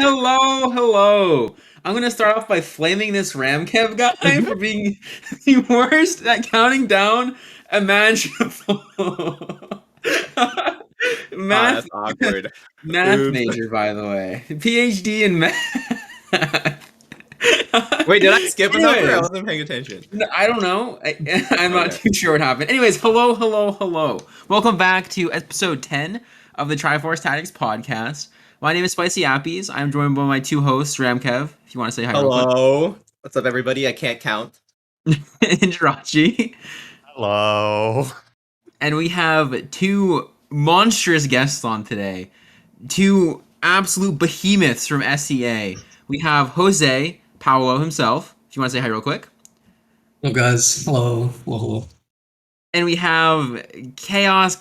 Hello. I'm gonna start off by flaming this RamKev guy for being the worst at counting down imaginable. Math, that's awkward. math major, by the way. PhD in math. Wait, did I skip a number? I Anyways. wasn't paying attention. No, I don't know. I'm not too sure what happened. Anyways, hello. Welcome back to episode 10 of the Triforce Tactics podcast. My name is Spicy Appies. I'm joined by my two hosts, RamKev. If you want to say hi. Hello. What's up, everybody? I can't count. And Jirachi. Hello. And we have two monstrous guests on today. Two absolute behemoths from SEA. We have JosePaolo himself. If you want to say hi real quick. Hello, guys. Hello. And we have Kjaos,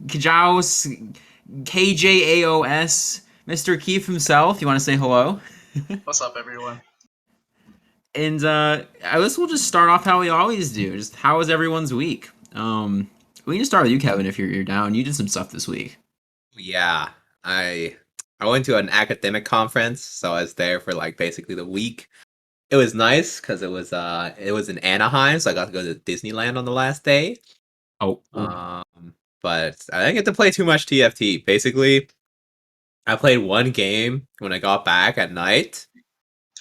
Kjaos, KJAOS, Mr. Keefe himself. You want to say hello? What's up, everyone? And I guess we'll just start off how we always do. Just how was everyone's week? We can just start with you, Kevin, if you're down. You did some stuff this week. Yeah, I went to an academic conference, so I was there for like basically the week. It was nice because it was in Anaheim, so I got to go to Disneyland on the last day. Oh. But I didn't get to play too much TFT. Basically, I played one game when I got back at night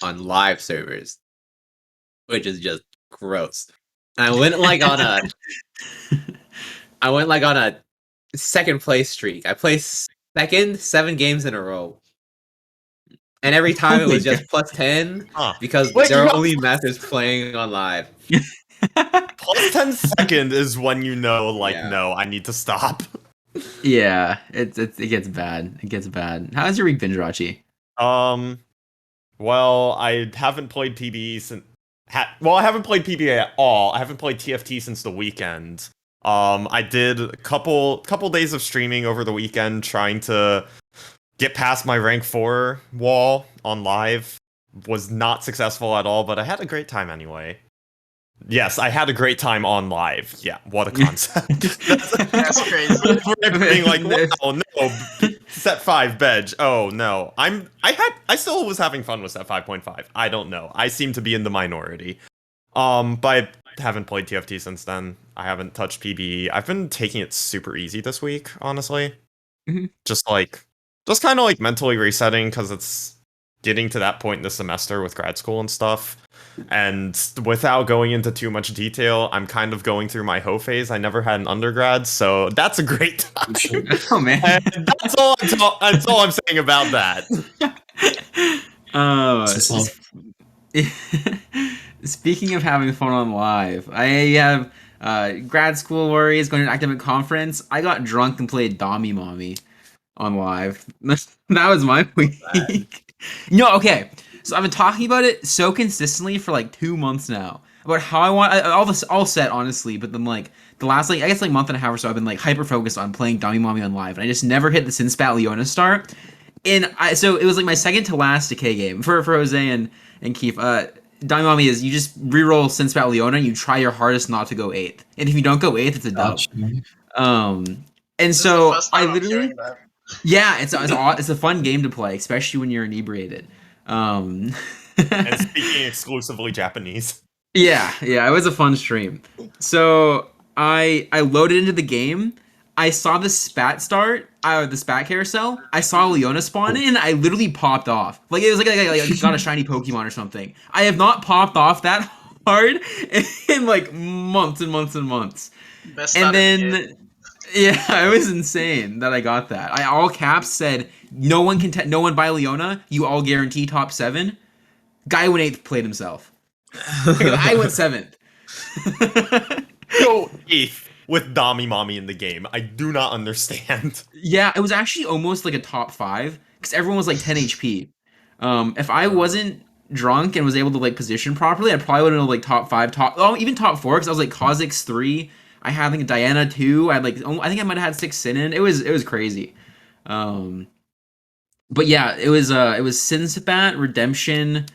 on live servers, which is just gross. And I went like on a second place streak. I placed second 7 games in a row. And every time it was just plus 10 because there are only masters playing on live. Plus 10 second is when you know, no, I need to stop. Yeah, it gets bad. It gets bad. How's your week been, Jirachi? Well, I haven't played PBE since... I haven't played PBE at all. I haven't played TFT since the weekend. I did a couple days of streaming over the weekend trying to get past my rank 4 wall on live. Was not successful at all, but I had a great time anyway. Yes, I had a great time on live. Yeah, what a concept. That's crazy. Being like, wow, no, set 5 Bedge. Oh no. I still was having fun with set 5.5. I don't know. I seem to be in the minority. But I haven't played TFT since then. I haven't touched PBE. I've been taking it super easy this week, honestly. Mm-hmm. Just kind of like mentally resetting because it's getting to that point in the semester with grad school and stuff. And without going into too much detail, I'm kind of going through my Ho phase. I never had an undergrad, so that's a great time. Oh man, and that's all I'm saying about that. Speaking of having fun on live, I have grad school worries, going to an academic conference. I got drunk and played Dommy Mommy on live. That was my week. No, okay. So I've been talking about it so consistently for like 2 months now about how I want all set, honestly. But then like the last I guess month and a half or so, I've been like hyper focused on playing Dommy Mommy on live, and I just never hit the Sinspat Leona start. And so it was like my second to last decay game for Jose and Keefe. Dommy Mommy is you just reroll Sinspat Leona and you try your hardest not to go 8th, and if you don't go 8th, it's a dub. And so I literally. Yeah, it's a fun game to play, especially when you're inebriated. And speaking exclusively Japanese. Yeah, it was a fun stream. So I loaded into the game. I saw the spat start, the spat carousel. I saw Leona spawn in. I literally popped off. Like it was like got a shiny Pokemon or something. I have not popped off that hard in like months and months and months. And then. Yeah, it was insane that I got that. I all caps said no one buy Leona. You all guarantee top 7. Guy went 8th, played himself. I went 7th. Go 8th with Dommy Mommy in the game. I do not understand. Yeah, it was actually almost like a top 5 because everyone was like 10 HP. If I wasn't drunk and was able to like position properly, I probably would have been like top 5, even top 4 because I was like Kha'Zix 3. I had like Diana 2. I think I might have had 6 Sinin. It was crazy. But yeah, it was Sinspat, Redemption,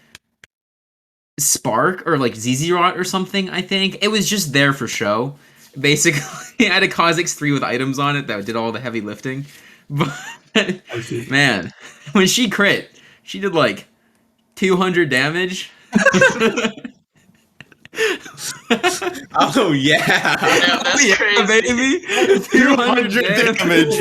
Spark, or like ZZ Rot or something, I think. It was just there for show. basically, I had a Kha'Zix 3 with items on it that did all the heavy lifting. But I see. man, when she crit, she did like 200 damage. Oh yeah. Yeah, that's Yeah, crazy. baby. 200 damage.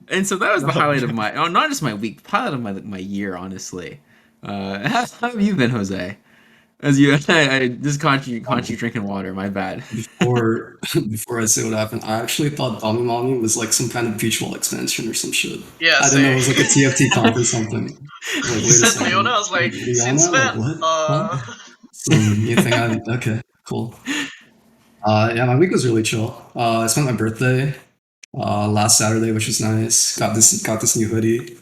And so that was the highlight of my, not just my week, highlight of my year, honestly. How have you been, Jose? As you, I just caught you drinking water. My bad. Before I say what happened, I actually thought Dami Mommy was like some kind of beach wall expansion or some shit. Yeah, I didn't know it same. was like a TFT comp or something. Like, You wait a said second. Leona, I was like, since Liana? Like, when? what? Huh? Some new thing okay, cool. Yeah, my week was really chill. I spent my birthday last Saturday, which was nice. Got this new hoodie.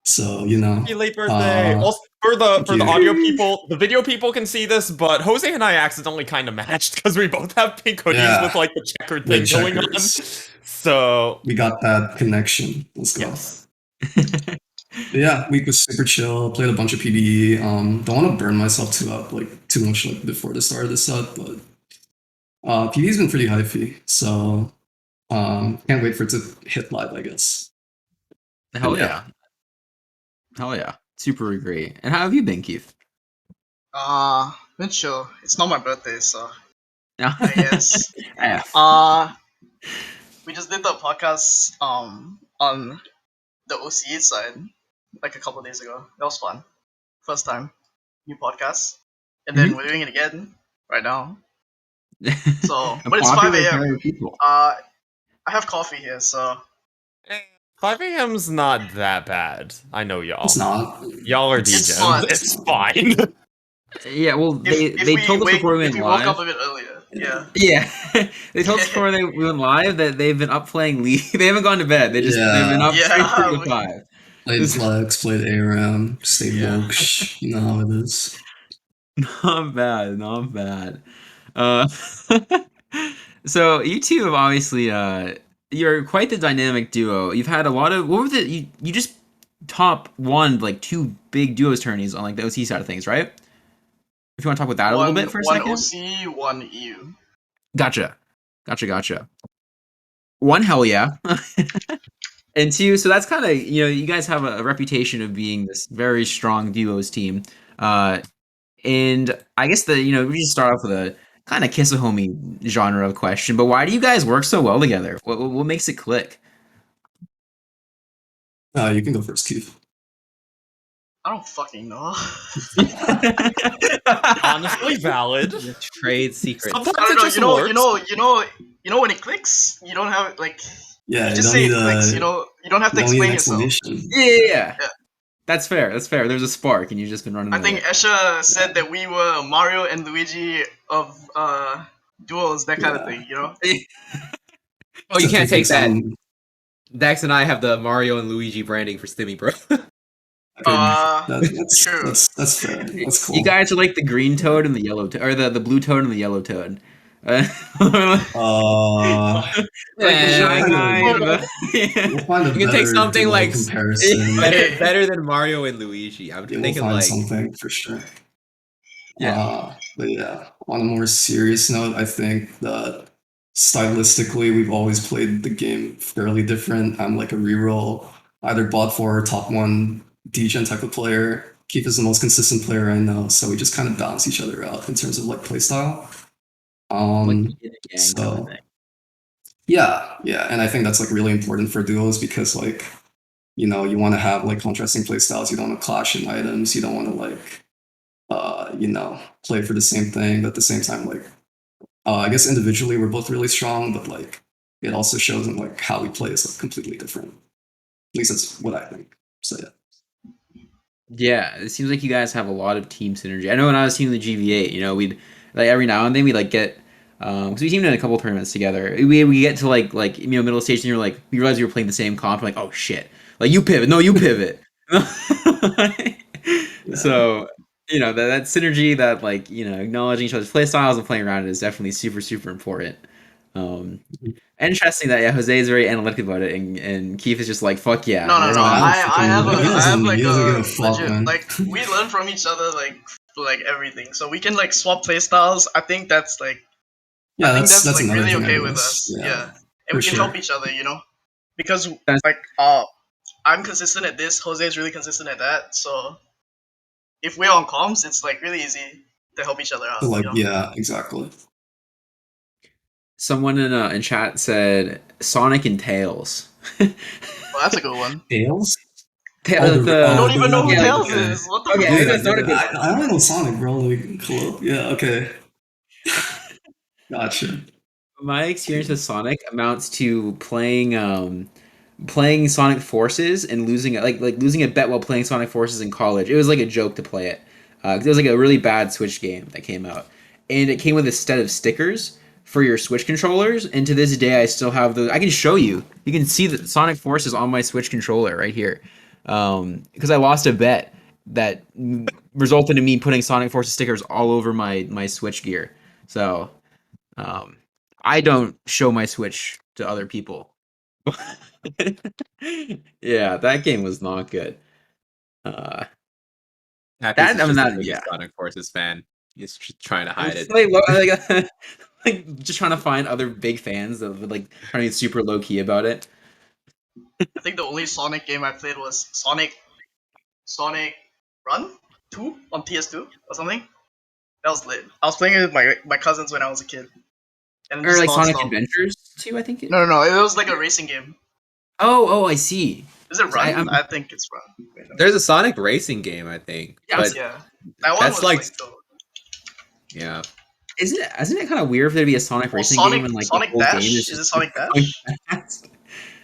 So, Happy late birthday! Also, for the you. audio people, the video people can see this, but Jose and I accidentally kind of matched because we both have pink hoodies Yeah. with like the checkered The thing going on. checkers. So We got that connection. Let's go. yes, But yeah, week was super chill. Played a bunch of PvE. Don't want to burn myself too much like before the start of the set, but PvE's been pretty hypey. So can't wait for it to hit live, I guess. Hell Yeah. yeah. Hell yeah. Super agree. And how have you been, Keith? Been chill. It's not my birthday, so I I guess. F. We just did the podcast on the OC side like a couple days ago. That was fun. First time, new podcast, and then we're doing it again right now. So, A but it's 5 popular a.m. pair of people. I have coffee here, so 5 a.m.'s not that bad. I know y'all. It's not. Y'all are It's DJs. fun. It's fine. Yeah, well, if they told us before we if went we woke up live. a bit earlier, yeah. Yeah, they told us before we went live that they've been up playing League. They haven't gone to bed. They've been up Yeah. straight through to 5. Played Flex, played ARAM, stayed Yeah. woke. You know how it is. Not bad, not bad. So you two have obviously you're quite the dynamic duo. You've had a lot of what were the you just top won like 2 big duos tourneys on like the OC side of things, right? If you want to talk about that a little bit for a second. One OC, one EU. Gotcha. One, hell yeah. And 2, so that's kind of, you guys have a reputation of being this very strong duos team. And I guess we just start off with a kind of kiss a homie genre of question, but why do you guys work so well together? What makes it click? You can go first, Keith. I don't fucking know. Honestly, valid. Trade secrets. Sometimes I it don't just know. works. You know when it clicks, you don't have like. Yeah, You just say it clicks. You don't have to explain yourself. Yeah. That's fair. There's a spark, and you've just been running. I think Esha said that we were Mario and Luigi of duels, that kind of thing. You know. Oh, you can't take that. Some- Dax and I have the Mario and Luigi branding for Stimmy, bro. That's true. That's fair. That's cool. You guys are like the green toad and the yellow toad, or the blue toad and the yellow toad. Uh, Like the shy guy. we'll find a You can take better something duo like- comparison. better than Mario and Luigi. I'm Yeah, we'll thinking find like something for sure. Yeah. But yeah, on a more serious note, I think that stylistically we've always played the game fairly different. I'm like a reroll, either bot 4 or top 1 degen type of player. Keith is the most consistent player I know, so we just kind of balance each other out in terms of like playstyle. So yeah, and I think that's like really important for duos because like, you want to have like contrasting playstyles. You don't want to clash in items. You don't want to like, play for the same thing. But at the same time, like, I guess individually we're both really strong, but like it also shows in like how we play is like completely different. At least that's what I think. So yeah. Yeah, it seems like you guys have a lot of team synergy. I know when I was teaming the GV8, we'd like every now and then we'd like get because we teamed in a couple tournaments together. We get to like middle stage and you're like we realize you were playing the same comp. Like, oh shit, like you pivot, no, you pivot. So that synergy, that like acknowledging each other's play styles and playing around it is definitely super super important. Interesting that Jose is very analytic about it, and Keith is just like fuck yeah. No. I have like he doesn't give a fuck, legit, man. like we learn from each other like everything, so we can like swap play styles. I think that's like Yeah, I think that's like another really thing I okay with noticed. us. Yeah. And for we can sure. help each other, because That's- like I'm consistent at this, Jose is really consistent at that, so if we're on comms, it's like really easy to help each other out. So like, yeah, exactly. Someone in chat said Sonic and Tails. Well, that's a good one. Tails? Tails, You don't even know who yeah, Tails okay. is. What the Okay, fuck? maybe Yeah, that's not a good I only know Sonic, bro. Like, cool. Yeah, okay. Gotcha. My experience with Sonic amounts to playing Sonic Forces and losing losing a bet while playing Sonic Forces in college. It was like a joke to play it. 'Cause it was like a really bad Switch game that came out, and it came with a set of stickers for your Switch controllers. And to this day, I still have those. I can show you. You can see the Sonic Forces on my Switch controller right here, because I lost a bet that resulted in me putting Sonic Forces stickers all over my Switch gear. So. I don't show my Switch to other people. Yeah, that game was not good. Happy's That I mean just that a big yeah. Sonic Forces fan. He's just trying to hide it. Like, just trying to find other big fans that would like trying to be super low key about it. I think the only Sonic game I played was Sonic Run 2 on PS2 or something. That was lit. I was playing it with my cousins when I was a kid. And Or just like Sonic nonstop. Adventures too, I think. No, it was like a racing game. Oh, I see. Is it Run? I- I think it's Run. Wait, no. There's a Sonic racing game, I think. Yeah, But Yeah. That one that's was like- like dope. yeah. Isn't it kind of weird for there to be a Sonic Well, racing Sonic- game and like Sonic the whole Dash? game Is it Sonic Dash?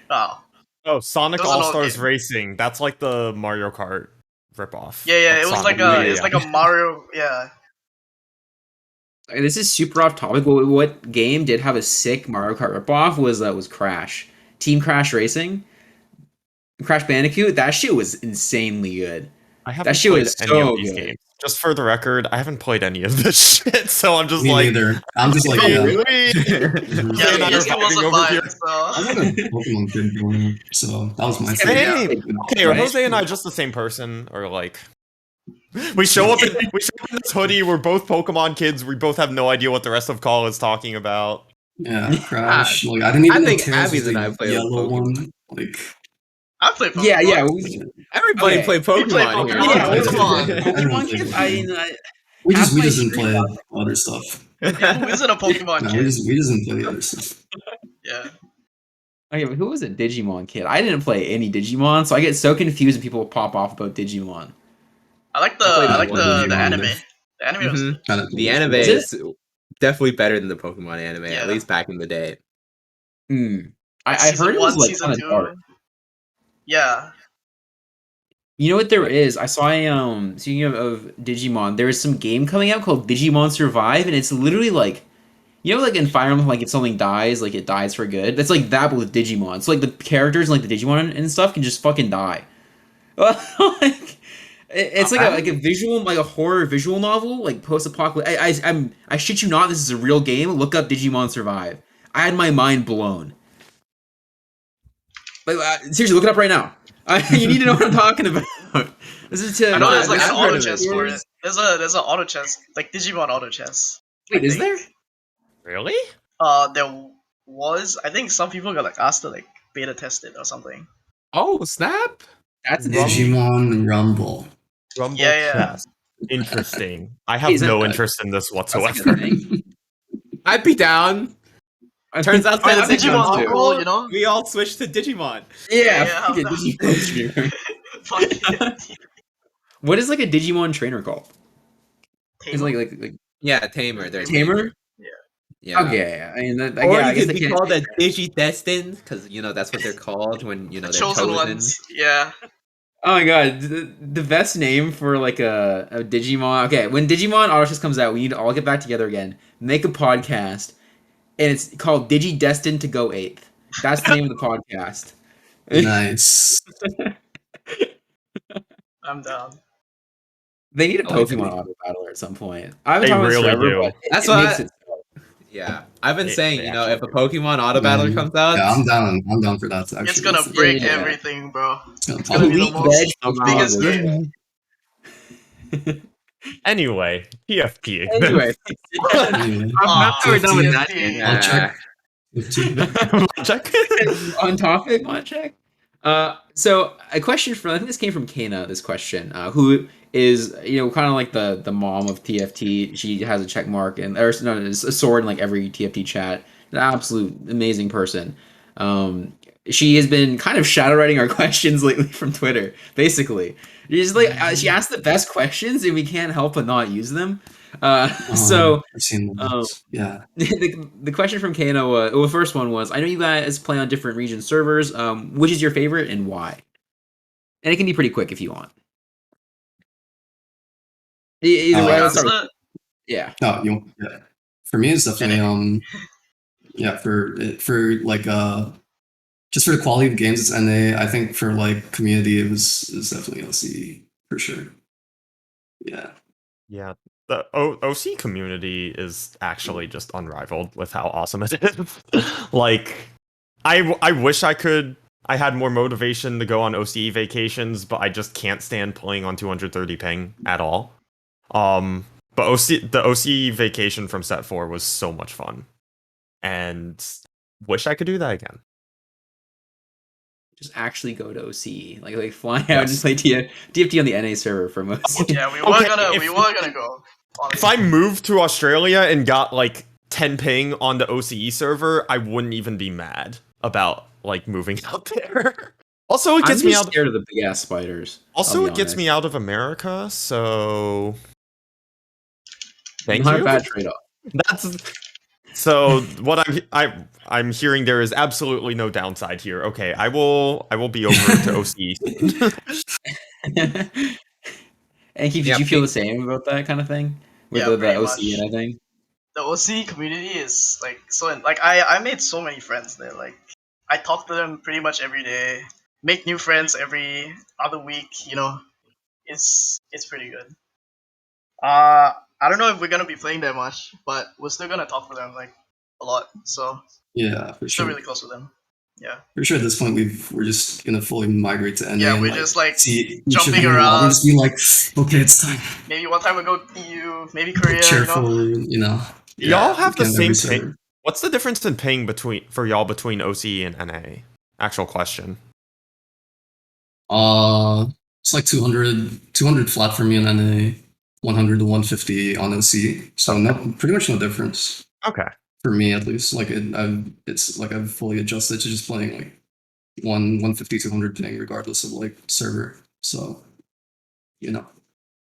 Oh. Oh, Sonic Those are All all Stars game. Racing. That's like the Mario Kart ripoff. Yeah, of it was Sonic. like a Mario, yeah. Okay, this is super off topic. What game did have a sick Mario Kart ripoff was Crash. Team Crash Racing. Crash Bandicoot, that shit was insanely good. I haven't shit played was any so of these good. games. Just for the record, I haven't played any of this shit, so I'm just Me like, neither. I'm just like, "Hey, yeah. we-" Mhm. Yeah, and I are PS2 fighting wasn't over mine, here. I'm so. like a Pokemon kid growing up, so that was my Yeah, favorite. Same. Okay, are Right? Jose and I just the same person, or like? We show up in this hoodie. We're both Pokemon kids. We both have no idea what the rest of call is talking about. Yeah, Crash. Like I didn't even I know think Tails was Abby's and I the play yellow Pokemon. one. Like, I played Pokemon. Yeah. Everybody Okay. play We play Pokemon here. Pokemon. Yeah, Come Pokemon. on. Pokemon Everyone kids. plays we half just my didn't stream play other stuff. Yeah, who isn't a Pokemon No, kid? we just didn't play the other stuff. Yeah. Okay, but who was a Digimon kid? I didn't play any Digimon, so I get so confused when people pop off about Digimon. I like the I played I like one the Digimon anime. either. The anime was Mhm. I didn't play The it. anime Is is definitely better than the Pokemon anime, Yeah. at least back in the day. I Season heard it was 1, like season kind of dark. 2. Yeah. You know what there is? I saw speaking of Digimon, there is some game coming out called Digimon Survive, and it's literally like, you know, like in Fire Emblem, like if something dies, like it dies for good. That's like that, but with Digimon. So like the characters and like the Digimon and stuff can just fucking die. Like it's like a visual, like a horror visual novel, like post-apocalyptic. I shit you not, this is a real game. Look up Digimon Survive. I had my mind blown. Like seriously, look it up right now. You need to know what I'm talking about. This is to. I know there's like I've an heard auto of chess it. for it. There's an auto chess, like Digimon auto chess. Wait, I is think. there? Really? There was. I think some people got like asked to like beta test it or something. Oh, snap! That's Digimon Rumble. Rumble Yeah. Chess. Interesting. I have Is that no the- interest in this That's like a whatsoever. thing. I'd be down. Turns out Oh, that's the Digimon too. Rumble, you know? We all switched to Digimon. Yeah, Yeah, fuck it, no. Digimon streamer. Fuck it. What is like a Digimon trainer called? It's Tamer? like Yeah, Tamer. They're Tamer. Yeah. Okay, I mean, that, Or yeah, I you guess could they be can't. called a Digidestined, because that's what they're called when The they're chosen ones. Yeah. Oh my god, the best name for like a Digimon. Okay, when Digimon Auto comes out, we need to all get back together again, make a podcast, and it's called Digi Destined to Go 8th. That's the name of the podcast. Nice. I'm down. They need a I like Pokemon it. Auto Battler at some point. I haven't They talked about this really forever, do. but That's it what makes I- it. Yeah, I've been They saying, actually if a Pokemon Auto Battler comes out, Yeah, I'm down. I'm down for that. Actually, It's gonna break yeah. everything, bro. It's gonna It's gonna be the Elite most Veg Pokemon biggest was- game. Anyway, TFT. Anyway, Anyway, now we're done with that. TFT. I'll check. Check. On topic, want to check? So a question from, I think this came from Kana. This question, who is kind of like the mom of TFT. She has a check mark and or no, a sword in like every TFT chat. An absolute amazing person. She has been kind of shadow writing our questions lately from Twitter. Basically, she's like she asked the best questions and we can't help but not use them. So I've seen those. Yeah. the question from Kano, the first one was, I know you guys play on different region servers. Which is your favorite and why? And it can be pretty quick if you want. Either way, let's start with, yeah. No, yeah. For me, it's definitely yeah. For like just for the quality of games, it's NA. I think for like community, it's definitely LCE for sure. Yeah. Yeah, the OC community is actually just unrivaled with how awesome it is. Like, I wish I had more motivation to go on OCE vacations, but I just can't stand playing on 230 ping at all. But the OC vacation from Set 4 was so much fun, and wish I could do that again. Just actually go to OCE, like fly out and just play TFT on the NA server for most. Yeah, we were gonna go. Honestly. If I moved to Australia and got like 10 ping on the OCE server, I wouldn't even be mad about like moving out there. Also, it gets me out. Scared of the big ass spiders. Also, it gets me out of America, so thank Not you. a bad trade-off. That's so. What I'm hearing, there is absolutely no downside here. Okay, I will be over to OCE. And Keith, did you feel the same about that kind of thing with Yeah, the pretty OC much. and everything? The OC community is like so. Like I made so many friends there. Like I talk to them pretty much every day. Make new friends every other week. It's pretty good. I don't know if we're gonna be playing that much, but we're still gonna talk to them like a lot. So Yeah, for still sure. really close with them. Yeah. For sure, at this point, we're just gonna fully migrate to NA. Yeah, and, we're just like see jumping around. And just be like, okay, it's time. Maybe one time we'll go EU, maybe Korea. Cheerful, Yeah. Y'all have the again, same every ping. server. What's the difference in ping between y'all between OCE and NA? Actual question. It's like 200 flat for me in NA, 100 to 150 on OC. So pretty much no difference Okay. for me at least. Like it's like I've fully adjusted to just playing like 150, 200 ping regardless of like server. So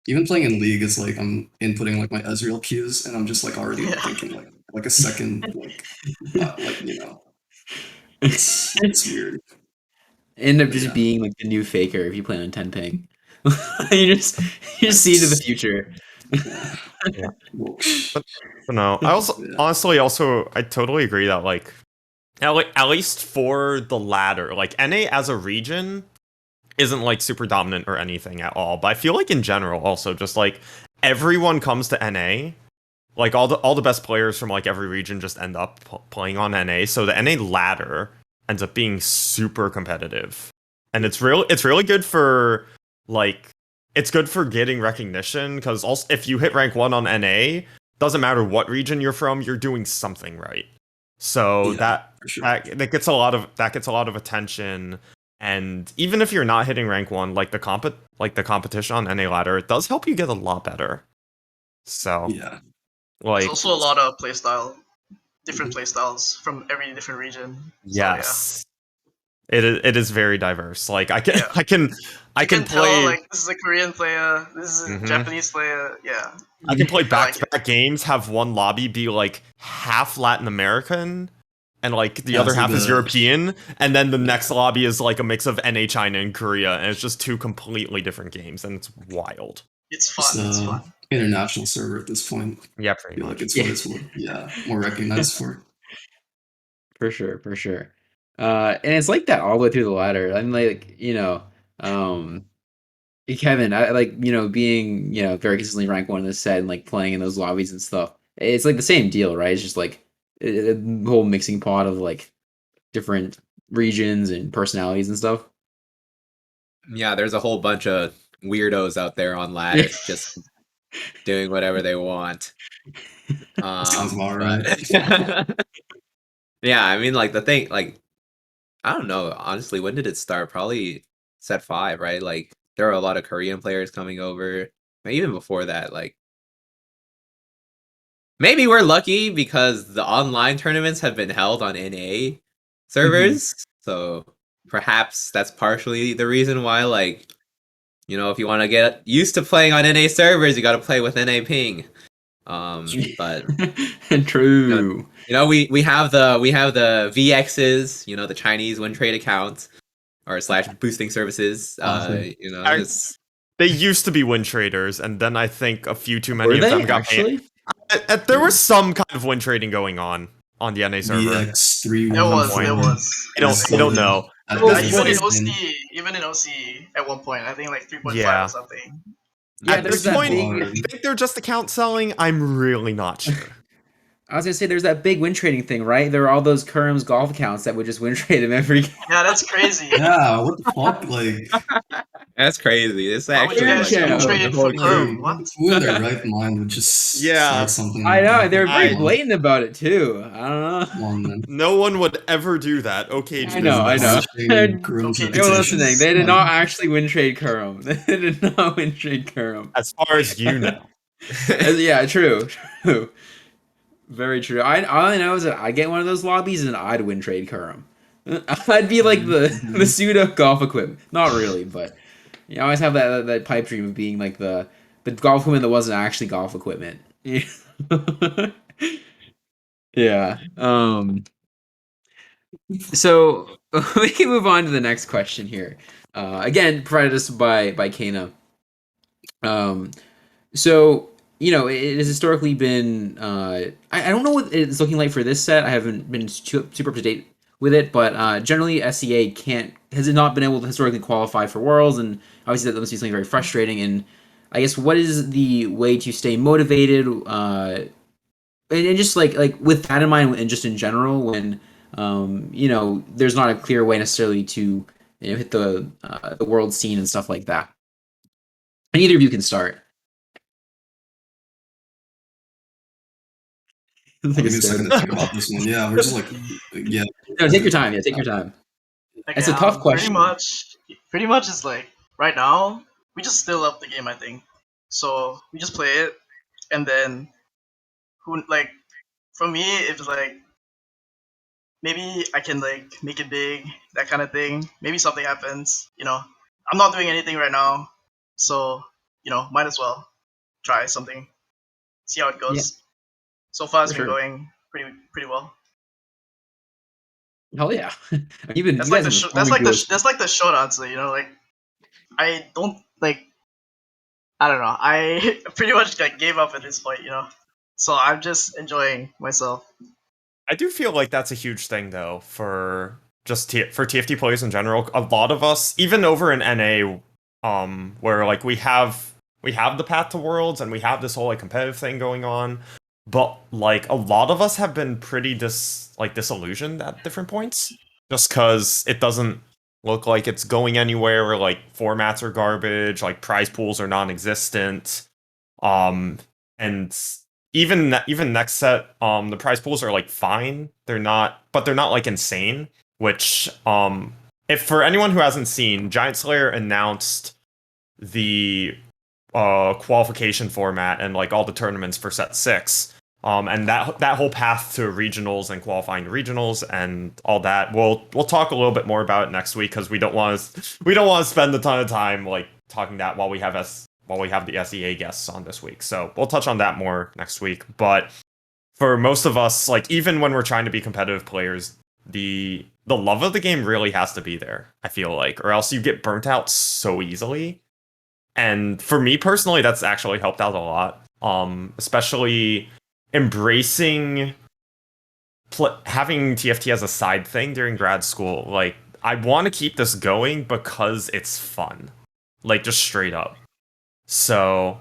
even playing in League is like I'm inputting like my Ezreal cues and I'm just like already thinking like a second it's weird. End up just being like the new faker if you play on 10 ping. you just see into the future. Yeah. But no, I also honestly I totally agree that like at least for the ladder, like NA as a region isn't like super dominant or anything at all. But I feel like in general also just like everyone comes to NA. Like all the best players from like every region just end up playing on NA. So the NA ladder ends up being super competitive. And it's really good for like it's good for getting recognition because also if you hit rank 1 on NA, doesn't matter what region you're from, you're doing something right. So that gets a lot of attention. And even if you're not hitting rank 1, like the competition on NA ladder, it does help you get a lot better. So yeah, like there's also a lot of different playstyles from every different region. Yes, so, it is very diverse. Like I can play tell, like this is a Korean player, this is a Japanese player. Yeah, I can play back-to-back games, have one lobby be like half Latin American. And like the other half is European, and then the next lobby is like a mix of NA, China, and Korea, and it's just two completely different games, and it's wild. It's fun. It's fun. International server at this point. Yeah, pretty much. Like it's what it's more recognized for. For sure. And it's like that all the way through the ladder. I'm like, Kevin, I like, being, very consistently ranked 1 in this set and like playing in those lobbies and stuff. It's like the same deal, right? It's just like a whole mixing pot of like different regions and personalities and stuff. Yeah, there's a whole bunch of weirdos out there on ladders just doing whatever they want. Sounds about but- yeah, I mean, like the thing, like I don't know. Honestly, when did it start? Probably set 5, right? Like there are a lot of Korean players coming over. Even before that, like maybe we're lucky because the online tournaments have been held on NA servers. So perhaps that's partially the reason why, like, you know, if you want to get used to playing on NA servers, you got to play with NA ping. But True. you know, we have the VXs, you know, the Chinese win trade accounts or / boosting services. Awesome. You know, I- it's They used to be win traders, and then I think a few too many Were of they them got banned. actually? There was some kind of win trading going on the NA server. VX3. There was. I don't know. At Well, this Even in point, even in OC at one point, I think like 3.5 Yeah. or something. Yeah, At there's this that point, big. I think they're just account selling. I'm really not sure. I was gonna say there's that big win trading thing, right? There are all those Kerm's golf accounts that would just win trade him every game. Yeah, that's crazy. yeah, what the fuck? Like, that's crazy. It's Why would you actually guys Yeah. trade for Holy Kerm? shit. What? who in their right mind would just Yeah. start something? I like know that? they were very I- blatant about it too. I don't know. Come on, man. No one would ever do that. Okay, I know, I know. Launching Groom's Okay, You're reputation. listening. They did Come on. not actually win trade Kerm. They did not win trade Kerm. As far as you know. Yeah, true. Very true. All I know is that I get one of those lobbies and I'd win trade Kerm. I'd be like the pseudo golf equipment. Not really, but you always have that pipe dream of being like the golf equipment that wasn't actually golf equipment. Yeah. So we can move on to the next question here. Again, provided us by Kana. So you know, it has historically been. I don't know what it's looking like for this set. I haven't been super up to date with it, but generally SEA has not been able to historically qualify for Worlds, and obviously that must be something very frustrating. And I guess what is the way to stay motivated? And just like with that in mind, and just in general, when you know, there's not a clear way necessarily to hit the world scene and stuff like that. And either of you can start. I'll give you a second to think about this one. Yeah, we're just like, yeah. No, take your time. Yeah, take your time. Like, It's a tough question. Pretty much is like right now we just still love the game. I think so. We just play it, and then who like for me it's like maybe I can like make it big, that kind of thing. Maybe something happens. You know, I'm not doing anything right now, so you know, might as well try something, see how it goes. Yeah. So far, it's For been sure. going pretty well. Hell yeah! Even That's you like guys the have that's performed like the good. that's like the short answer. You know, like I don't like. I don't know. I pretty much like gave up at this point. You know, so I'm just enjoying myself. I do feel like that's a huge thing, though, for just for TFT players in general. A lot of us, even over in NA, where like we have the path to Worlds and we have this whole like competitive thing going on, but like a lot of us have been pretty disillusioned at different points, just because it doesn't look like it's going anywhere. Or like formats are garbage, like prize pools are non-existent, and even next set, the prize pools are like fine. They're not like insane. Which, if for anyone who hasn't seen, Giant Slayer announced the qualification format and like all the tournaments for set 6. And that whole path to regionals and qualifying to regionals and all that. We'll talk a little bit more about it next week because we don't want to spend a ton of time like talking that while we have the SEA guests on this week. So we'll touch on that more next week. But for most of us, like even when we're trying to be competitive players, the love of the game really has to be there, I feel like, or else you get burnt out so easily. And for me personally, that's actually helped out a lot. Especially embracing having TFT as a side thing during grad school. Like, I want to keep this going because it's fun. Like, just straight up. So,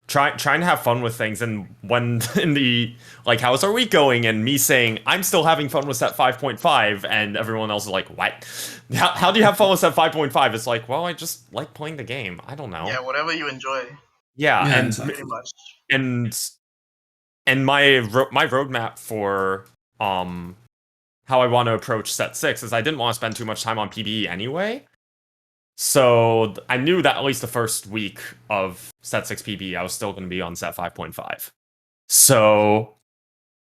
trying to have fun with things, and when in the, like, how's our week going, and me saying, I'm still having fun with set 5.5, and everyone else is like, what? How do you have fun with set 5.5? It's like, well, I just like playing the game. I don't know. Yeah, whatever you enjoy. Yeah, Yeah, and exactly. pretty much. and my roadmap for how I want to approach set 6 is I didn't want to spend too much time on PBE anyway. So I knew that at least the first week of set 6 PBE I was still going to be on set 5.5. So,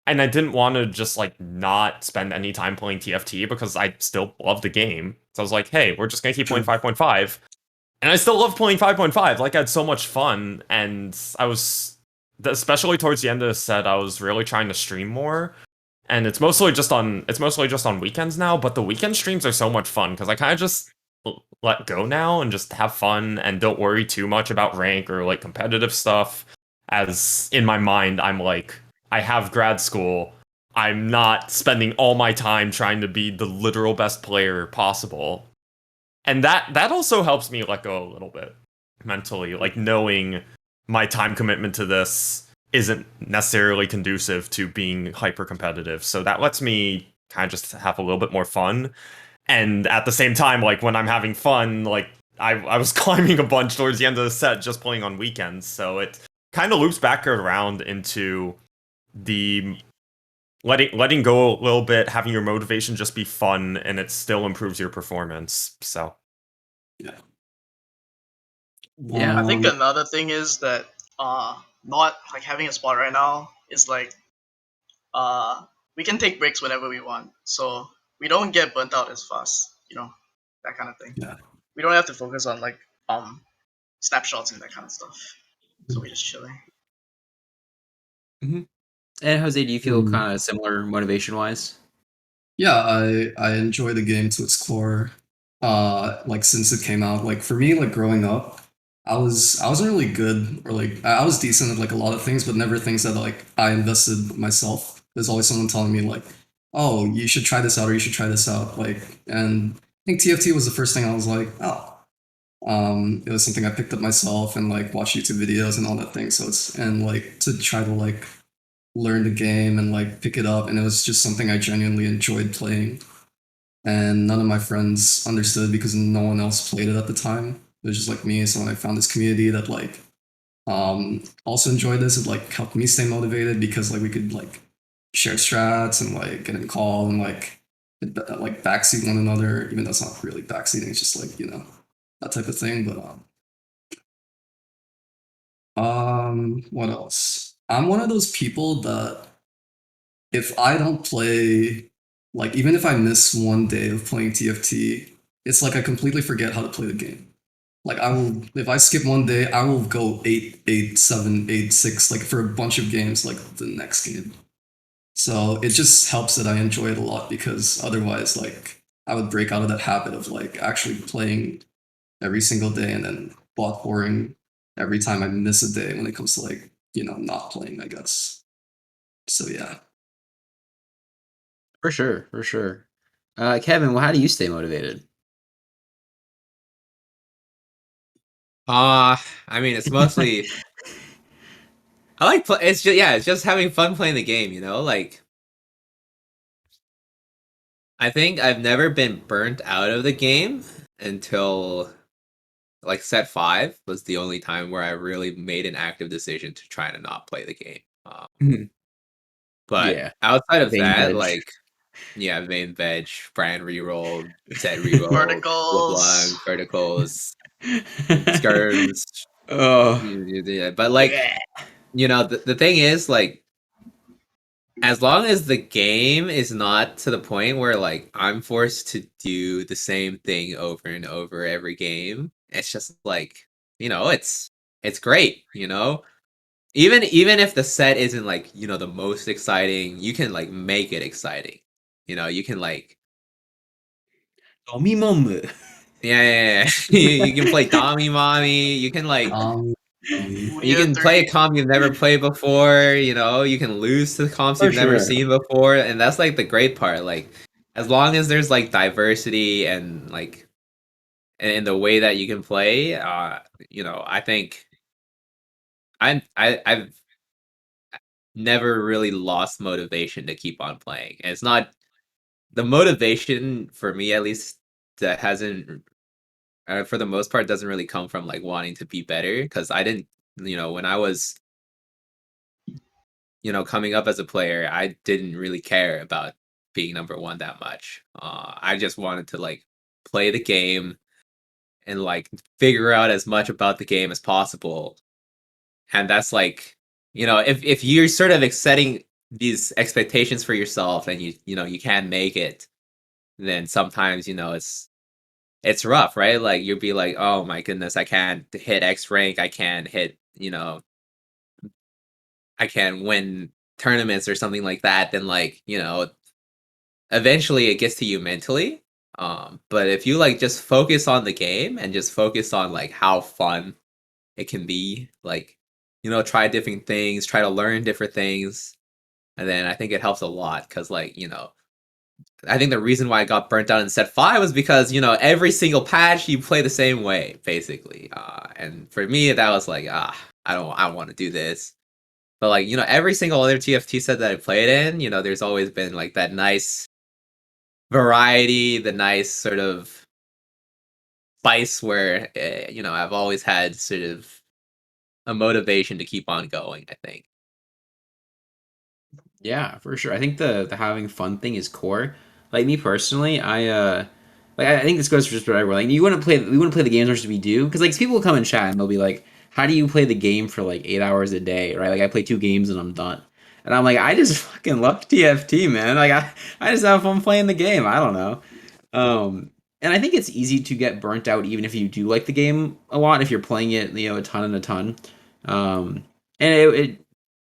and I didn't want to just like not spend any time playing TFT because I still love the game. So I was like, hey, we're just going to keep playing 5.5. And I still love playing 5.5. Like I had so much fun, and I was, especially towards the end of the set, I was really trying to stream more. And it's mostly just on weekends now, but the weekend streams are so much fun because I kind of just let go now and just have fun and don't worry too much about rank or like competitive stuff. As in my mind, I'm like, I have grad school. I'm not spending all my time trying to be the literal best player possible. And that also helps me let go a little bit mentally, like knowing my time commitment to this isn't necessarily conducive to being hyper competitive. So that lets me kind of just have a little bit more fun. And at the same time, like when I'm having fun, like I was climbing a bunch towards the end of the set just playing on weekends. So it kind of loops back around into the letting go a little bit, having your motivation just be fun, and it still improves your performance. So Yeah. Yeah. I think another thing is that not like having a spot right now is like we can take breaks whenever we want, so we don't get burnt out as fast, that kind of thing. Yeah. We don't have to focus on like snapshots and that kind of stuff, so we're just chilling. And Jose, do you feel Mm. kind of similar motivation wise? Yeah, I enjoy the game to its core. Like since it came out, like for me, like growing up, I wasn't really good, or like I was decent at like a lot of things, but never things that like I invested myself. There's always someone telling me like, "Oh, you should try this out," or "You should try this out." Like, and I think TFT was the first thing I was like, "Oh." It was something I picked up myself and like watched YouTube videos and all that thing. So it's, and like to try to like learn the game and like pick it up, and it was just something I genuinely enjoyed playing. And none of my friends understood because no one else played it at the time. It was just like me. So when I found this community that like also enjoyed this, it like helped me stay motivated because like we could like share strats and like get in call and like backseat one another, even though it's not really backseating, it's just like, that type of thing. But what else? I'm one of those people that if I don't play, like even if I miss one day of playing TFT, it's like I completely forget how to play the game. Like I will, if I skip one day, I will go 8-7, 8-6, like for a bunch of games, like the next game. So it just helps that I enjoy it a lot because otherwise, like I would break out of that habit of like actually playing every single day and then bot pouring every time I miss a day when it comes to like, not playing, I guess. So yeah. For sure, for sure. Kevin, well, how do you stay motivated? I mean, it's mostly I like it's just having fun playing the game, like I think I've never been burnt out of the game until like set 5 was the only time where I really made an active decision to try to not play the game. But Yeah. outside of Vein that, veg. like main veg, Brand reroll, set reroll, Verticals. LeBlanc, verticals, skirms. Oh. Yeah, but like the thing is like as long as the game is not to the point where like I'm forced to do the same thing over and over every game, it's just like it's great, even if the set isn't like the most exciting, you can like make it exciting, you can like Tommy Mum. yeah. You can play Dami Mommy, you can like you Unia can play a 3. comp you've never played before, you can lose to comps For you've never sure. seen before, and that's like the great part. Like, as long as there's like diversity and like in the way that you can play, I think I've never really lost motivation to keep on playing. And it's not the motivation for me, at least, that hasn't for the most part doesn't really come from like wanting to be better because I didn't when I was, coming up as a player, I didn't really care about being number one that much. I just wanted to like play the game and like figure out as much about the game as possible. And that's like, if you're sort of setting these expectations for yourself and you can't make it, then sometimes, it's rough, right? Like you'll be like, oh my goodness, I can't hit X rank, I can't hit, I can't win tournaments or something like that, then like, eventually it gets to you mentally. But if you like just focus on the game and just focus on like how fun it can be, like, try different things, try to learn different things. And then I think it helps a lot because like, I think the reason why I got burnt out in set 5 was because, every single patch you play the same way, basically. And for me, that was like, I don't want to do this. But like, every single other TFT set that I played in, there's always been like that nice variety, the nice sort of spice where, I've always had sort of a motivation to keep on going, I think. Yeah, for sure. I think the having fun thing is core. Like me personally, I think this goes for just about everyone. Like we wouldn't play the games as we do because like people will come and chat and they'll be like, "How do you play the game for like 8 hours a day?" Right? Like I play 2 games and I'm done. And I'm like, I just fucking love TFT, man. Like I just have fun playing the game. I don't know. And I think it's easy to get burnt out even if you do like the game a lot if you're playing it, a ton and a ton. And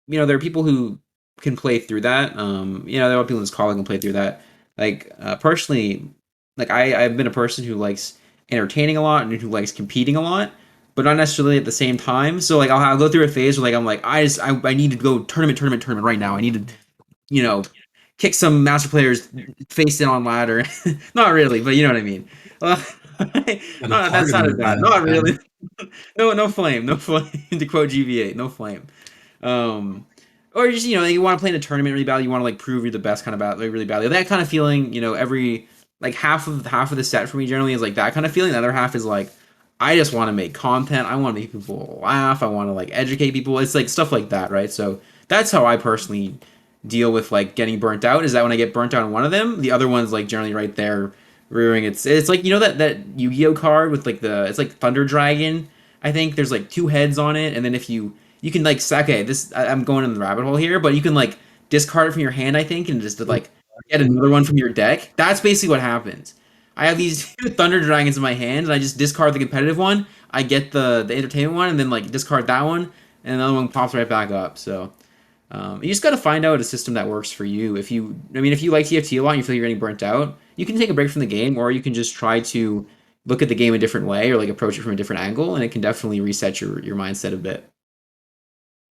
there are people who can play through that. There are people in this call who can play through that. Like personally, like I've been a person who likes entertaining a lot and who likes competing a lot, but not necessarily at the same time. So like I'll go through a phase where like I'm like I need to go tournament right now. I need to kick some master players face in on ladder. Not really, but you know what I mean. No, that's not as bad. Not really. No flame, no flame. To quote GVA, no flame. Or just you want to play in a tournament really badly. You want to like prove you're the best kind of battle, like, really badly. That kind of feeling, every like half of the set for me generally is like that kind of feeling. The other half is like I just want to make content. I want to make people laugh. I want to like educate people. It's like stuff like that, right? So that's how I personally deal with like getting burnt out. Is that when I get burnt out on one of them, the other one's like generally right there rearing. It's like that Yu-Gi-Oh card with like it's like Thunder Dragon. I think there's like 2 heads on it, and then if you can like okay, I'm going in the rabbit hole here, but you can like discard it from your hand, I think, and just like get another one from your deck. That's basically what happens. I have these 2 Thunder Dragons in my hand, and I just discard the competitive one. I get the entertainment one, and then like discard that one, and another one pops right back up. So you just got to find out a system that works for you. If you like TFT a lot and you feel you're getting burnt out, you can take a break from the game, or you can just try to look at the game a different way, or like approach it from a different angle, and it can definitely reset your mindset a bit.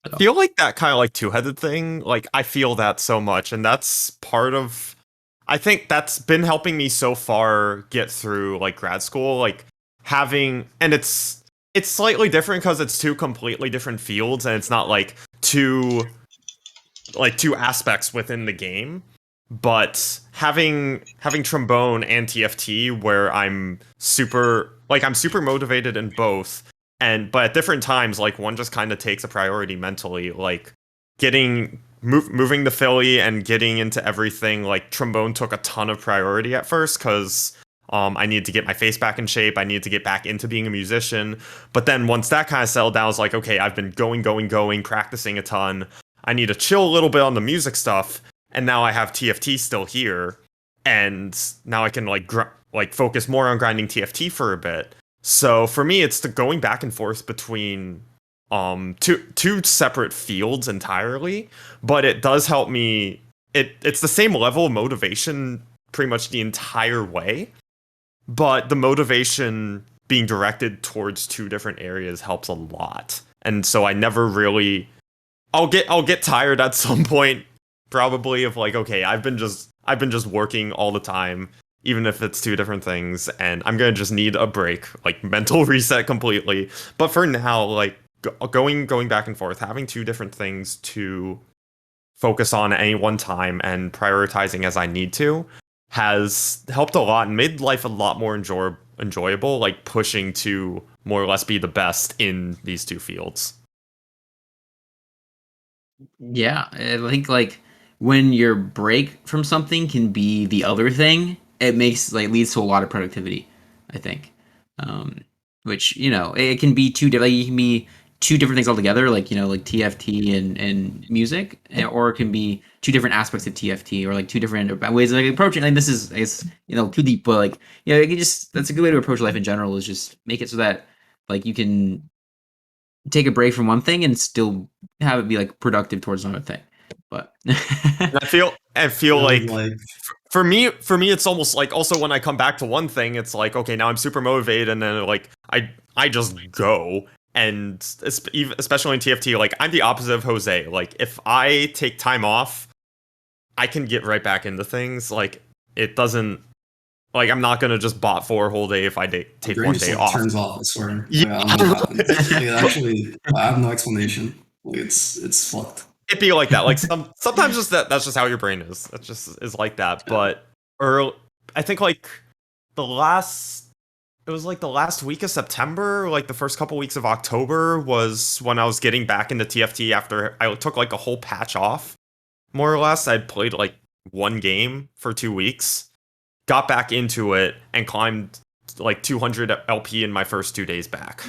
I feel like that kind of like two-headed thing, like I feel that so much, and that's part of I think that's been helping me so far get through like grad school, like having and it's slightly different because it's 2 completely different fields and it's not like two aspects within the game. But having trombone and TFT where I'm super motivated in both, but at different times, like one just kind of takes a priority mentally, like moving the Philly and getting into everything. Like trombone took a ton of priority at first because I needed to get my face back in shape. I needed to get back into being a musician. But then once that kind of settled down, I was like, okay, I've been going, practicing a ton. I need to chill a little bit on the music stuff. And now I have TFT still here. And now I can like focus more on grinding TFT for a bit. So for me, it's the going back and forth between two separate fields entirely, but it does help me. It's the same level of motivation pretty much the entire way, but the motivation being directed towards 2 different areas helps a lot. And so I never really. I'll get tired at some point, probably, of like, okay, I've been just working all the time, even if it's 2 different things, and I'm gonna just need a break, like mental reset completely. But for now, like going back and forth, having 2 different things to focus on at any one time and prioritizing as I need to has helped a lot and made life a lot more enjoyable, like pushing to more or less be the best in these 2 fields. Yeah, I think like when your break from something can be the other thing, it makes like leads to a lot of productivity. I think, um, which it can be two different. Like, it can be two different things altogether, like like TFT and music, or it can be two different aspects of TFT, or like two different ways of like approaching. Like this is, I guess, too deep, but like you can just that's a good way to approach life in general. Is just make it so that like you can take a break from one thing and still have it be like productive towards another thing. But And I feel I was like like, for me it's almost like also when I come back to one thing, it's like, okay, now I'm super motivated, and then like I just go. And especially in TFT, like I'm the opposite of Jose. Like if I take time off, I can get right back into things. Like it doesn't, like I'm not gonna just bot for a whole day if I take brain one just day like off. turns off. I swear. Yeah. Like, I don't know what happened. Like, actually, I have no explanation. Like it's fucked. It'd be like that. Like sometimes just that's just how your brain is. That just is like that. But I think like the last it was like the last week of September, like the first couple weeks of October was when I was getting back into TFT after I took like a whole patch off. More or less, I'd played like one game for 2 weeks, got back into it, and climbed like 200 LP in my first 2 days back.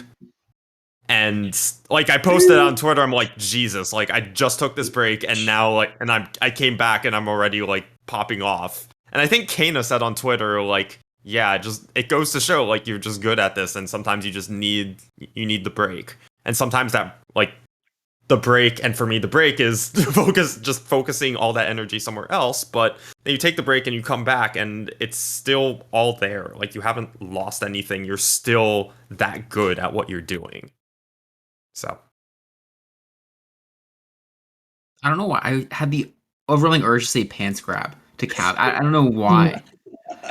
And like I posted on Twitter, I'm like, Jesus, like I just took this break, and now like, and I came back, and I'm already like popping off. And I think Kana said on Twitter, like, yeah, just it goes to show like you're just good at this, and sometimes you just need the break, and sometimes that like the break, and for me the break is focusing all that energy somewhere else. But then you take the break and you come back, and it's still all there. Like you haven't lost anything. You're still that good at what you're doing. So I don't know why I had the overwhelming urge to say pants grab to cap. I don't know why.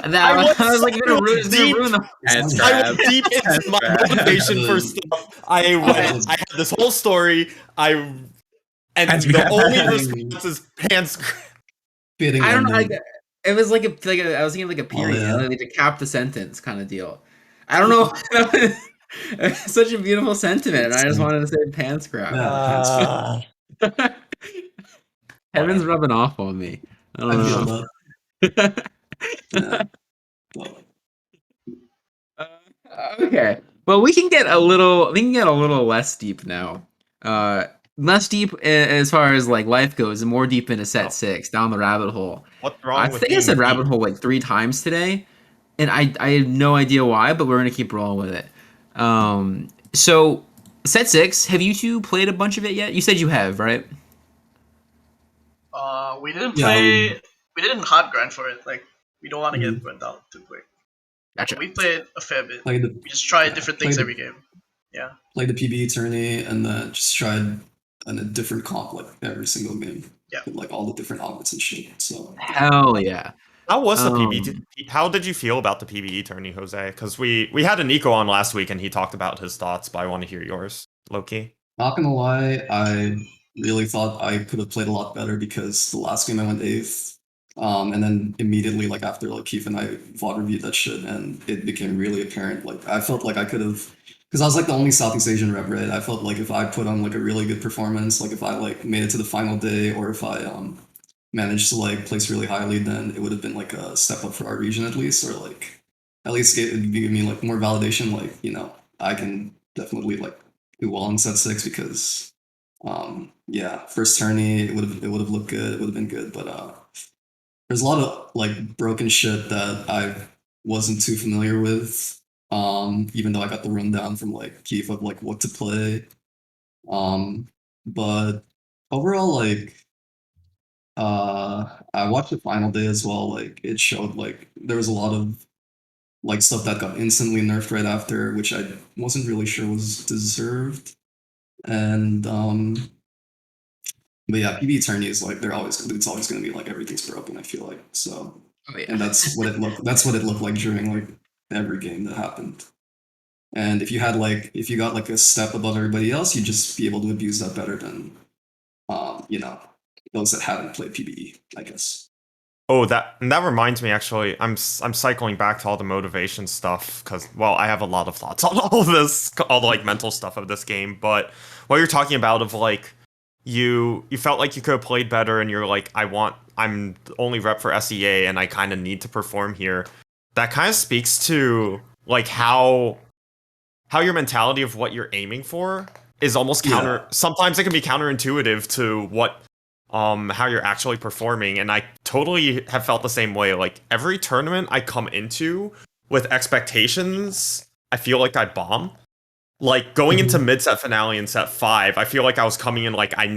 That I was like, it's gonna ruin the. Hands I grab. went deep into my motivation for stuff. I had this whole story. And Hands the grab. only response is pants grab. Fitting I don't know. ending. It was like I was thinking like a period, yeah. like to cap the sentence kind of deal. I don't know. It's such a beautiful sentiment, and I just wanted to say pants grab. Yeah, Heaven's rubbing off on me. I I feel don't that. know. Yeah. Well, Uh, okay. Well, we can get a little less deep now. Less deep as far as like life goes, and more deep into set 6 down the rabbit hole. What's I wrong with think I said being rabbit deep? hole like 3 times today, and I have no idea why, but we're gonna keep rolling with it. So set 6, have you two played a bunch of it yet? You said you have, right? We didn't Yeah, play. We didn't hard grind for it. Like we don't want to Mhm. get burnt out too quick. Gotcha. We played a fair bit. played the We just tried different things played every game. Yeah. played the PBE tourney and then just tried a different comp like every single game. Yeah. With, like all the different outfits and shit. So Hell yeah. How was the Um, PBE? How did you feel about the PBE tourney, Jose? Because we had a Nico on last week, and he talked about his thoughts, but I want to hear yours, Loki. not gonna lie, I really thought I could have played a lot better because the last game I went 8th. And then immediately like after like Keefe and I VOD reviewed that shit and it became really apparent. Like I felt like I could have because I was like the only Southeast Asian rep, right? I felt like if I put on like a really good performance, like if I like made it to the final day or if I managed to like place really highly, then it would have been like a step up for our region at least, or like at least give me like more validation. Like I can definitely like do well in set 6 because yeah, first tourney it would have looked good, it would have been good, but there's a lot of like broken shit that I wasn't too familiar with. Even though I got the rundown from like Keith of like what to play. But overall, like I watched the final day as well. Like it showed like there was a lot of like stuff that got instantly nerfed right after, which I wasn't really sure was deserved. And but yeah, PB tourney is like it's always gonna be like everything's broken, I feel like. So Oh yeah. and that's what it looked like during like every game that happened. And if you got like a step above everybody else, you'd just be able to abuse that better than those that haven't played PBE, I guess. Oh, that reminds me. Actually, I'm cycling back to all the motivation stuff because, well, I have a lot of thoughts on all of this, all the like mental stuff of this game. But what you're talking about of like you felt like you could have played better, and you're like, I'm only rep for SEA, and I kind of need to perform here. That kind of speaks to like how your mentality of what you're aiming for is almost counter. Sometimes it can be counterintuitive to what how you're actually performing, and I totally have felt the same way. Like every tournament I come into with expectations, I feel like I bomb. Like going into mid-set finale and set 5, I feel like I was coming in like I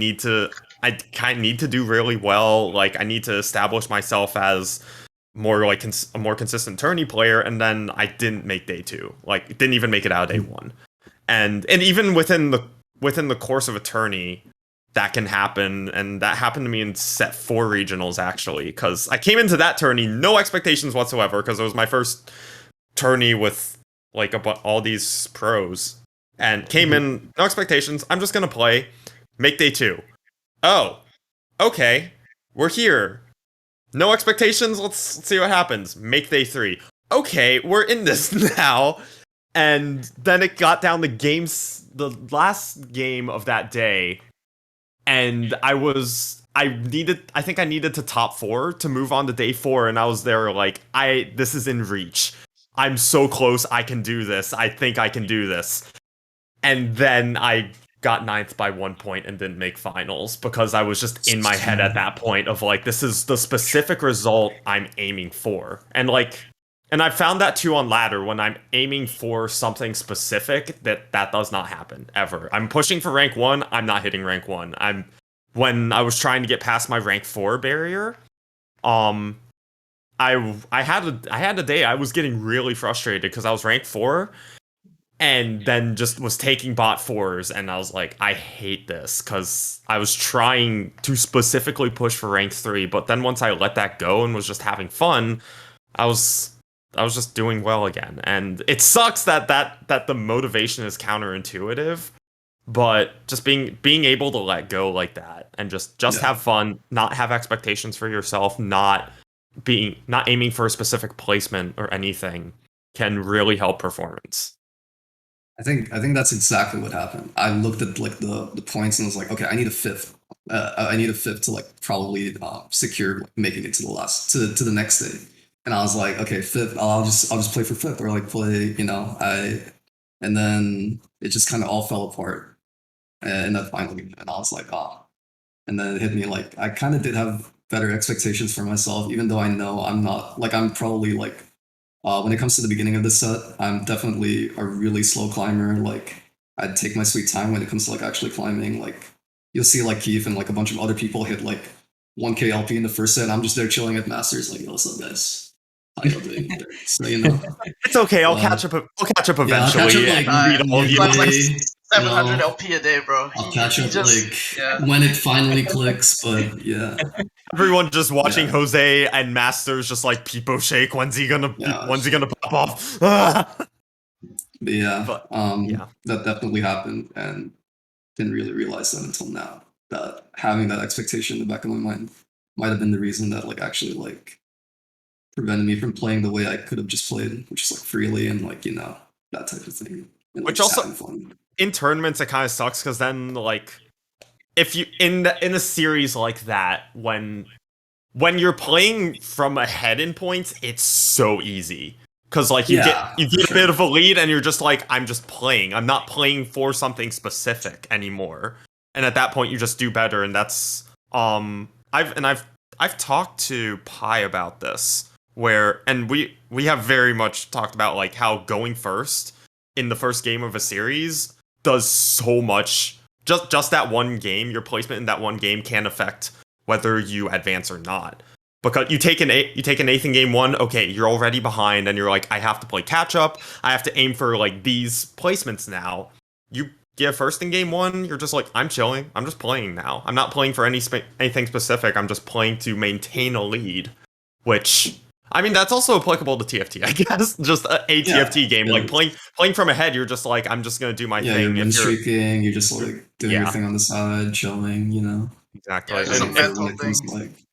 kind of need to do really well. Like I need to establish myself as more like a more consistent tourney player, and then I didn't make day 2. Like didn't even make it out of day 1. And even within the course of a tourney, that can happen, and that happened to me in set 4 regionals actually, because I came into that tourney no expectations whatsoever, because it was my first tourney with like all these pros. And came in, no expectations. I'm just gonna play, make day 2. Oh, okay, we're here. No expectations. Let's see what happens. Make day 3. Okay, we're in this now. And then it got down to the last game of that day, and I think I needed to top 4 to move on to day 4, and I was there like, this is in reach. I'm so close. I can do this. I think I can do this. And then I got 9th by 1 point and didn't make finals, because I was just in my head at that point of like, this is the specific result I'm aiming for. And I found that too on ladder. When I'm aiming for something specific, that does not happen ever. I'm pushing for rank 1, I'm not hitting rank 1. When I was trying to get past my rank 4 barrier, I had a day I was getting really frustrated because I was rank 4, and then just was taking bot 4s, and I was like, I hate this, because I was trying to specifically push for rank 3, but then once I let that go and was just having fun, I was just doing well again. And it sucks that the motivation is counterintuitive, but just being able to let go like that and just have fun, not have expectations for yourself, not aiming for a specific placement or anything, can really help performance. I think that's exactly what happened. I looked at like the points and was like, okay, I need a 5th. I need a 5th to like probably secure making it to the last to the next day. And I was like, okay, 5th. I'll just play for 5th, or like play, and then it just kind of all fell apart in that final game. And I was like, oh. And then it hit me like, I kind of did have better expectations for myself, even though I know I'm not, like, I'm probably like, when it comes to the beginning of the set, I'm definitely a really slow climber. Like, I'd take my sweet time when it comes to like actually climbing. Like, you'll see like Keefe and like a bunch of other people hit like 1K LP in the first set. I'm just there chilling at Masters, like, yo, what's up, guys? How y'all doing? So it's okay. I'll catch up. I'll catch up eventually. I'll catch up, like, he climbs like 700 LP a day, bro. I'll catch up when it finally clicks. But yeah. Everyone just watching Jose and Masters just like Bepo shake. When's he gonna pop off? But that definitely happened, and didn't really realize that until now. That having that expectation in the back of my mind might have been the reason that like actually like prevented me from playing the way I could have just played, which is like freely and like that type of thing. And, which also in tournaments it kind of sucks, because then like if you in a series like that, when you're playing from ahead in points, it's so easy, because like you get a bit of a lead and you're just like, I'm just playing. I'm not playing for something specific anymore. And at that point you just do better. And that's I've talked to Pi about this, and we have very much talked about like how going first in the first game of a series does so much. Just that one game, your placement in that one game can affect whether you advance or not. Because you take an 8th in game 1, okay, you're already behind, and you're like, I have to play catch up. I have to aim for like these placements now. You get first in game 1, you're just like, I'm chilling. I'm just playing now. I'm not playing for anything specific. I'm just playing to maintain a lead, which, I mean, that's also applicable to TFT, I guess. Just a TFT game, like playing from ahead, you're just like, I'm just gonna do my thing. You're streaking, you're just like doing your thing on the side, chilling, Exactly.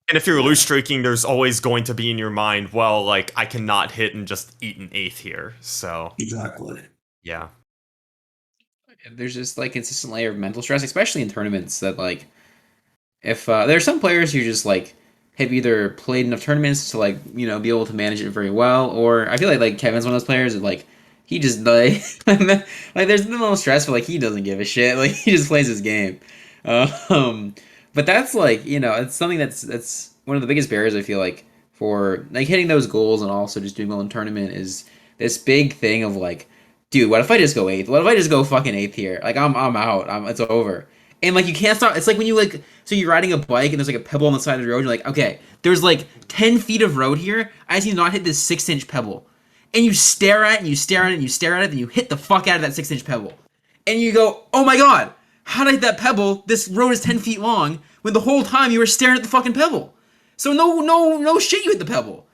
And if you're loose streaking, there's always going to be in your mind, well, like, I cannot hit and just eat an 8th here. So exactly. Yeah. There's just like consistent layer of mental stress, especially in tournaments, that like if there are some players who just like have either played enough tournaments to like be able to manage it very well, or I feel like Kevin's one of those players that like he just like there's no stress, but like he doesn't give a shit. Like he just plays his game. Um, but that's like it's something that's one of the biggest barriers I feel like for like hitting those goals and also just doing well in tournament is this big thing of like, dude, what if I just go eighth? What if I just go fucking eighth here? Like I'm out. It's over. And like you can't stop. It's like when you like so you're riding a bike and there's like a pebble on the side of the road. You're like, okay, there's like 10 feet of road here. I just need to not hit this 6-inch pebble. And you stare at it and you stare at it and you stare at it and you hit the fuck out of that 6-inch pebble. And you go, oh my god, how did I hit that pebble? This road is 10 feet long when the whole time you were staring at the fucking pebble. So no shit, you hit the pebble.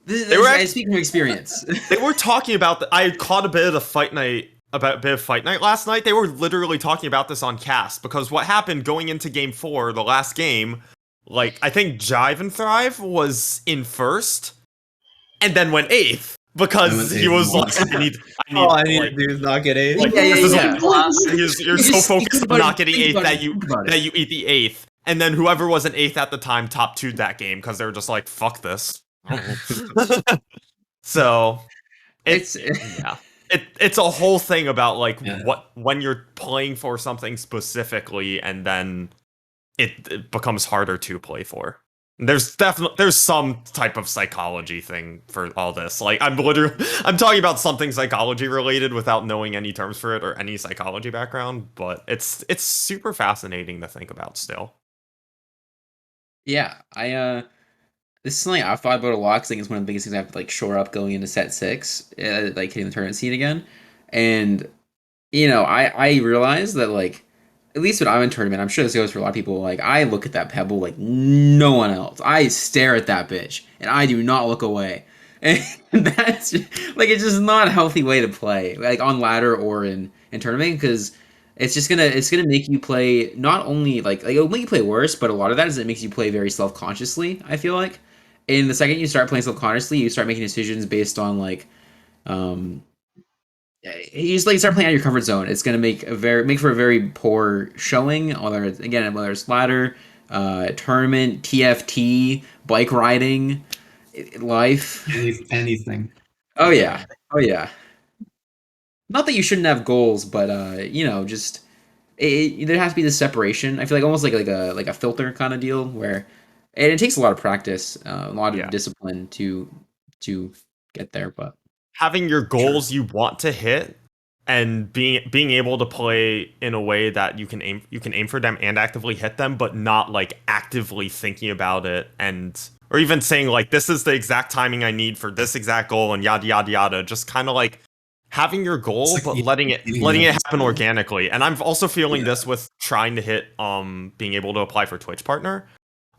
I speak from experience. They were talking about I caught a bit of Fight Night last night. They were literally talking about this on cast because what happened going into game 4, the last game, like I think Jive and Thrive was in first and then went 8th because he was like, I need All I need to do is not get 8th. Like, you're so focused on not getting 8th that you eat the 8th. And then whoever wasn't 8th at the time top 2'd that game because they were just like, fuck this. So it's a whole thing about like what when you're playing for something specifically and then it becomes harder to play for. There's some type of psychology thing for all this. Like I'm talking about something psychology related without knowing any terms for it or any psychology background, but it's super fascinating to think about still. Yeah, this is something I've thought about a lot because I think it's one of the biggest things I have to like shore up going into set 6, like hitting the tournament scene again. And I realize that like at least when I'm in tournament, I'm sure this goes for a lot of people. Like I look at that pebble like no one else. I stare at that bitch and I do not look away. And that's like it's just not a healthy way to play, like on ladder or in tournament because. It's gonna make you play not only like it'll make you play worse, but a lot of that is it makes you play very self-consciously, I feel like. And the second you start playing self-consciously, you start making decisions based on like you just like start playing out of your comfort zone. It's gonna make for a very poor showing, whether it's ladder, tournament, TFT, bike riding, life. Anything. Oh yeah. Not that you shouldn't have goals, but just there has to be this separation. I feel like almost like a filter kind of deal where, and it takes a lot of practice, a lot of discipline to get there. But having your goals you want to hit and being able to play in a way that you can aim for them and actively hit them, but not like actively thinking about it or even saying like this is the exact timing I need for this exact goal and yada yada yada. Just kind of like. Having your goal, like, but letting it happen organically. And I'm also feeling this with trying to hit being able to apply for Twitch partner.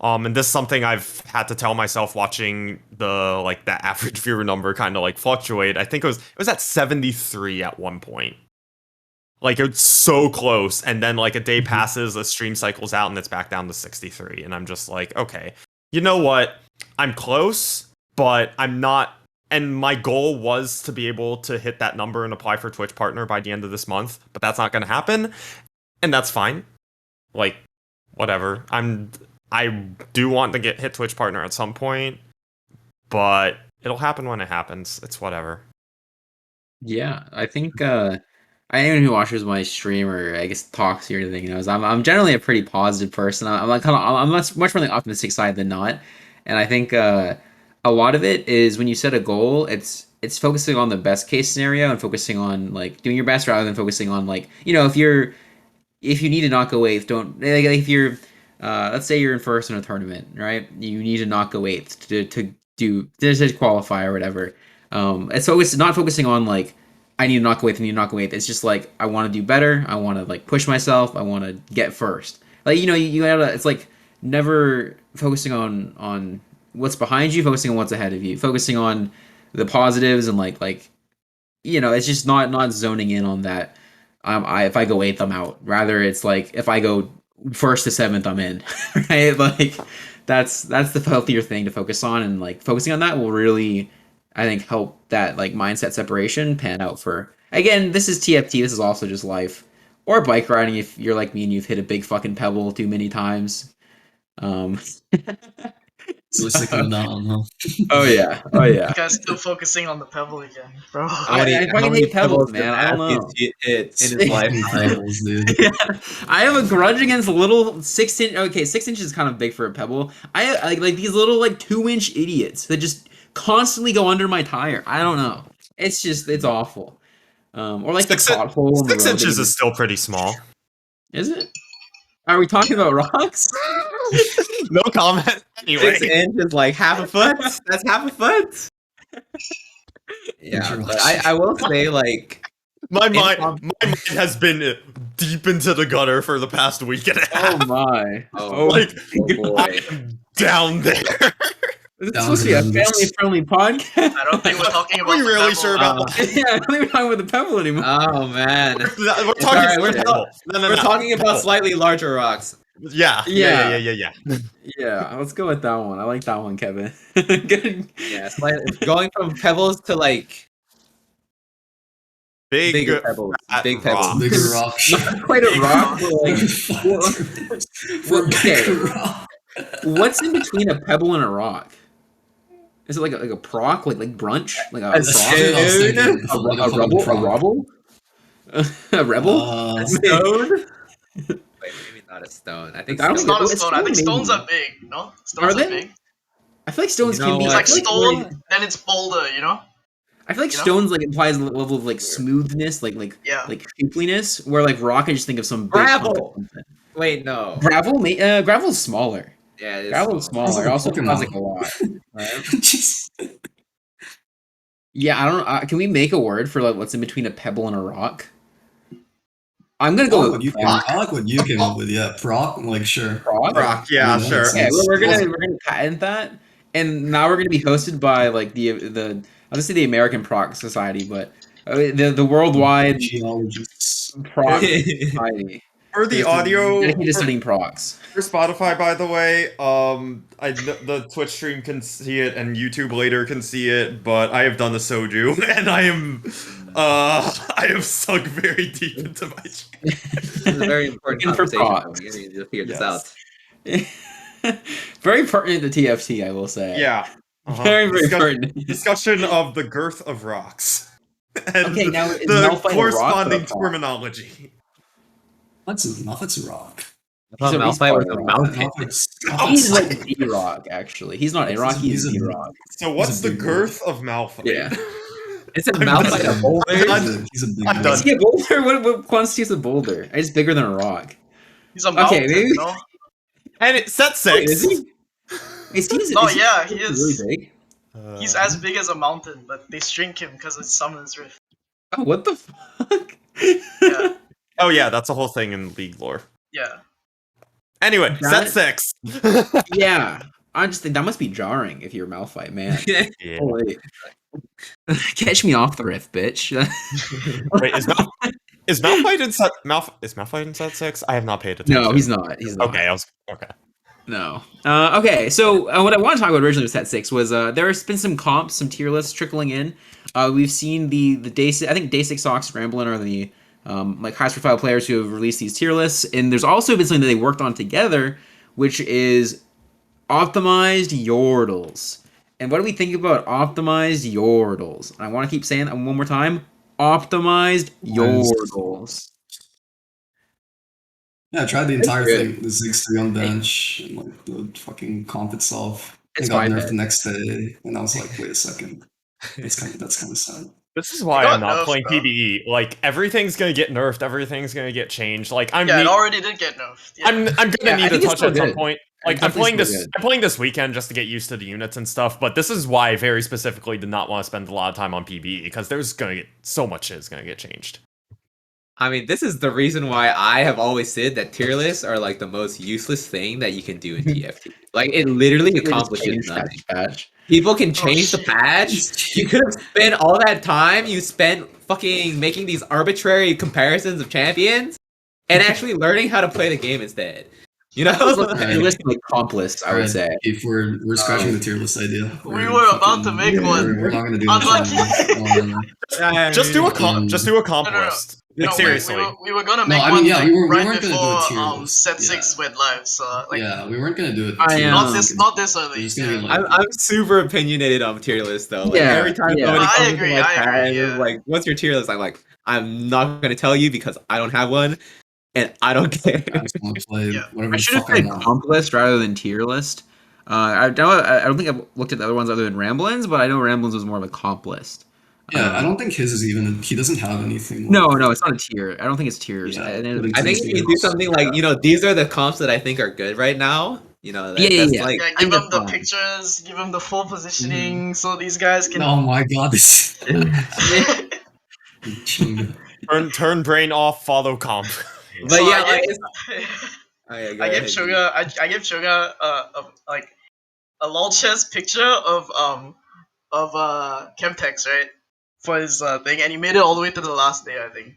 And this is something I've had to tell myself watching the average viewer number kind of like fluctuate. I think it was at 73 at one point. Like it's so close, and then like a day passes, a stream cycles out, and it's back down to 63. And I'm just like, okay, you know what? I'm close, but I'm not. And my goal was to be able to hit that number and apply for Twitch partner by the end of this month, but that's not going to happen, and that's fine. Like, whatever. I do want to hit Twitch partner at some point, but it'll happen when it happens. It's whatever. Yeah, I think anyone who watches my stream or I guess talks or anything knows I'm generally a pretty positive person. I'm much more on the optimistic side than not, and I think. A lot of it is when you set a goal, it's focusing on the best case scenario and focusing on like doing your best rather than focusing on like if you need to not go eighth, don't like if you're let's say you're in first in a tournament, right? You need to not go eighth to qualify or whatever. And so it's not focusing on like I need to not go eighth, I need to not go eighth. It's just like I want to do better, I want to like push myself, I want to get first. Like you gotta it's like never focusing on what's behind you, focusing on what's ahead of you, focusing on the positives and like it's just not zoning in on that. If I go eighth, I'm out. Rather, it's like if I go first to seventh, I'm in. Right? Like that's the healthier thing to focus on, and like focusing on that will really, I think, help that like mindset separation pan out for. Again, this is TFT. This is also just life or bike riding. If you're like me and you've hit a big fucking pebble too many times. Really sticking it down, huh? Oh yeah. You guys still focusing on the pebble again, bro. I fucking hate pebbles, man. I don't know. Hits in his life. Pebbles, dude. Yeah, I have a grudge against little 6 inch. Okay, 6 inches is kind of big for a pebble. I like these little like 2 inch idiots that just constantly go under my tire. I don't know. It's awful. Or like the pothole. 6 inches is still pretty small. Is it? Are we talking about rocks? No comment. Anyway, 6 inches, like half a foot. That's half a foot. Yeah, but I will say, like, my mind has been deep into the gutter for the past week and a half. Oh my! Like, boy. I am down there. This is supposed to be a family-friendly podcast. I don't think we're talking about. Are we the really pebble. sure about that? Yeah, I don't think we're talking about the pebble anymore. Oh man, We're It's talking alright, about we're pebble. No, we're talking about pebble. slightly larger rocks. Yeah. Yeah, let's go with that one. I like that one, Kevin. Good. Yeah, going from pebbles to like Big bigger pebbles, fat big rock. pebbles. Bigger rock. Not quite a rock. But like, For okay. bigger rock. What's in between a pebble and a rock? Is it like a proc, like brunch, like a That's proc? what I was thinking. A Like rubble, fucking proc. a rubble, a rebel, Uh, a stone. Wait, maybe not a stone. I think I don't It's think not a it's stone. I think stone, stones maybe. are big. No, stones Are are they? big. I feel like stones You can know be. It's what? like I feel stone, then it's boulder. You know? I feel like you know? stones like implies a level of like smoothness, like Yeah. shapeliness. Where like rock, I just think of some big Gravel. chunk of something. Wait, no. Gravel, gravel's smaller. Yeah, it is Gravel's small. smaller. It also Pokemon. has like a lot. Right? just, Yeah, I don't know. Can we make a word for like what's in between a pebble and a rock? I'm gonna go with I like what you came up with. Yeah, proc. Like sure. proc. Rock. Yeah, I mean, that sure. makes Yeah, sense. we're gonna patent that, and now we're gonna be hosted by like the I'll just say the American Proc Society, but the worldwide Geologists. Proc Society. For the audio, dedicated to studying procs. for Spotify, by the way, the Twitch stream can see it and YouTube later can see it, but I have done the soju and I have sunk very deep into my. This is a very important Looking for conversation. procs. We need to figure this Yes. out. Very pertinent to TFT, I will say. Yeah. Uh-huh. Very pertinent. Discussion of the girth of rocks. And Okay, now is the Malphite a rock or a corresponding proc? terminology. That's a rock. I thought He's a Malphite was a respawn mountain. He's like D-Rock, actually. He's not A-Rock, he's He's a- D-Rock. So what's a the big girth of Malphite? Yeah. It's a I'm Malphite done. a boulder. He's a big I'm boy. done. Is he a boulder? What constitutes a boulder? It's bigger than a rock. He's a mountain. maybe- No. And it's set 6. Wait, is he? No, is yeah, he is. really big? He's as big as a mountain, but they shrink him because it's Summon's Rift. Oh, what the fuck? Yeah. Oh yeah, that's a whole thing in League lore. Yeah. Anyway, That- set 6. Yeah. I just think that must be jarring if you're Malphite, man. Yeah. Holy. Catch me off the rift, bitch. Wait, is Malphite in set is Malphite in set 6? I have not paid attention. No, he's not. He's not. Okay, okay. No. Okay, so what I want to talk about originally with Set 6 was there has been some comps, some tier lists trickling in. We've seen the day 6, I think day 6 Sox Scramblin are the like highest profile players who have released these tier lists, and there's also been something that they worked on together, which is optimized Yordles. And what do we think about optimized Yordles? And I want to keep saying that one more time. Optimized Yordles. Yeah, I tried the entire good. thing. The 6-3 on bench and like the fucking comp itself. It's It got fine, nerfed man. the next day, and I was like, wait a second. That's kind of sad. This is why got I'm not nerfed, playing bro. PvE. Like everything's gonna get nerfed, everything's gonna get changed. Like Yeah, it already did get nerfed. Yeah. I'm gonna Yeah, I need to think it's touch still at some good. point. It's Like I'm definitely playing still this good. I'm playing this weekend just to get used to the units and stuff, but this is why I very specifically did not want to spend a lot of time on PvE, because there's gonna get so much shit is gonna get changed. I mean, this is the reason why I have always said that tier lists are like the most useless thing that you can do in TFT. Like it literally accomplishes nothing. Patch. People can change the shit. patch. You could have spent all that time you spent fucking making these arbitrary comparisons of champions and actually learning how to play the game instead. You know? Tier list like comp list, I would Alright, say. If we're scratching the tier list idea. We were about to make one. We're not gonna do Unlucky. anything. Just do a comp No, no, no. list. Like, seriously. we were gonna No, make I one mean, yeah, like, we weren't right gonna do a before tier list. set 6 went live. So like, Yeah, we weren't gonna do it. I tier am. list. not this We're early. just gonna be Yeah. like, I'm super opinionated on tier list though. Like Yeah, every time yeah. somebody I comes agree, into my I chat agree, and is yeah. like, "What's your tier list?" I'm like, "I'm not gonna tell you because I don't have one, and I don't care." I just want to play Yeah. whatever I the should have fuck I played want. comp list rather than tier list. I don't think I've looked at the other ones other than Ramblins, but I know Ramblins was more of a comp list. Yeah, I don't think his is even. He doesn't have anything. No, like- no, it's not a tier. I don't think it's tiers. Yeah, And put it- I think if you do something like, these are the comps that I think are good right now. That, Yeah, that's yeah. like, Yeah, I give think them that's the fine. pictures, give them the full positioning, so these guys can. Oh my god, this. Turn brain off, follow comp. but So yeah, I like, give- it's, oh, yeah, go I ahead, give Sugar, I give Sugar like a lol chess picture of Chemtex, right, for his thing, and he made it all the way to the last day, I think,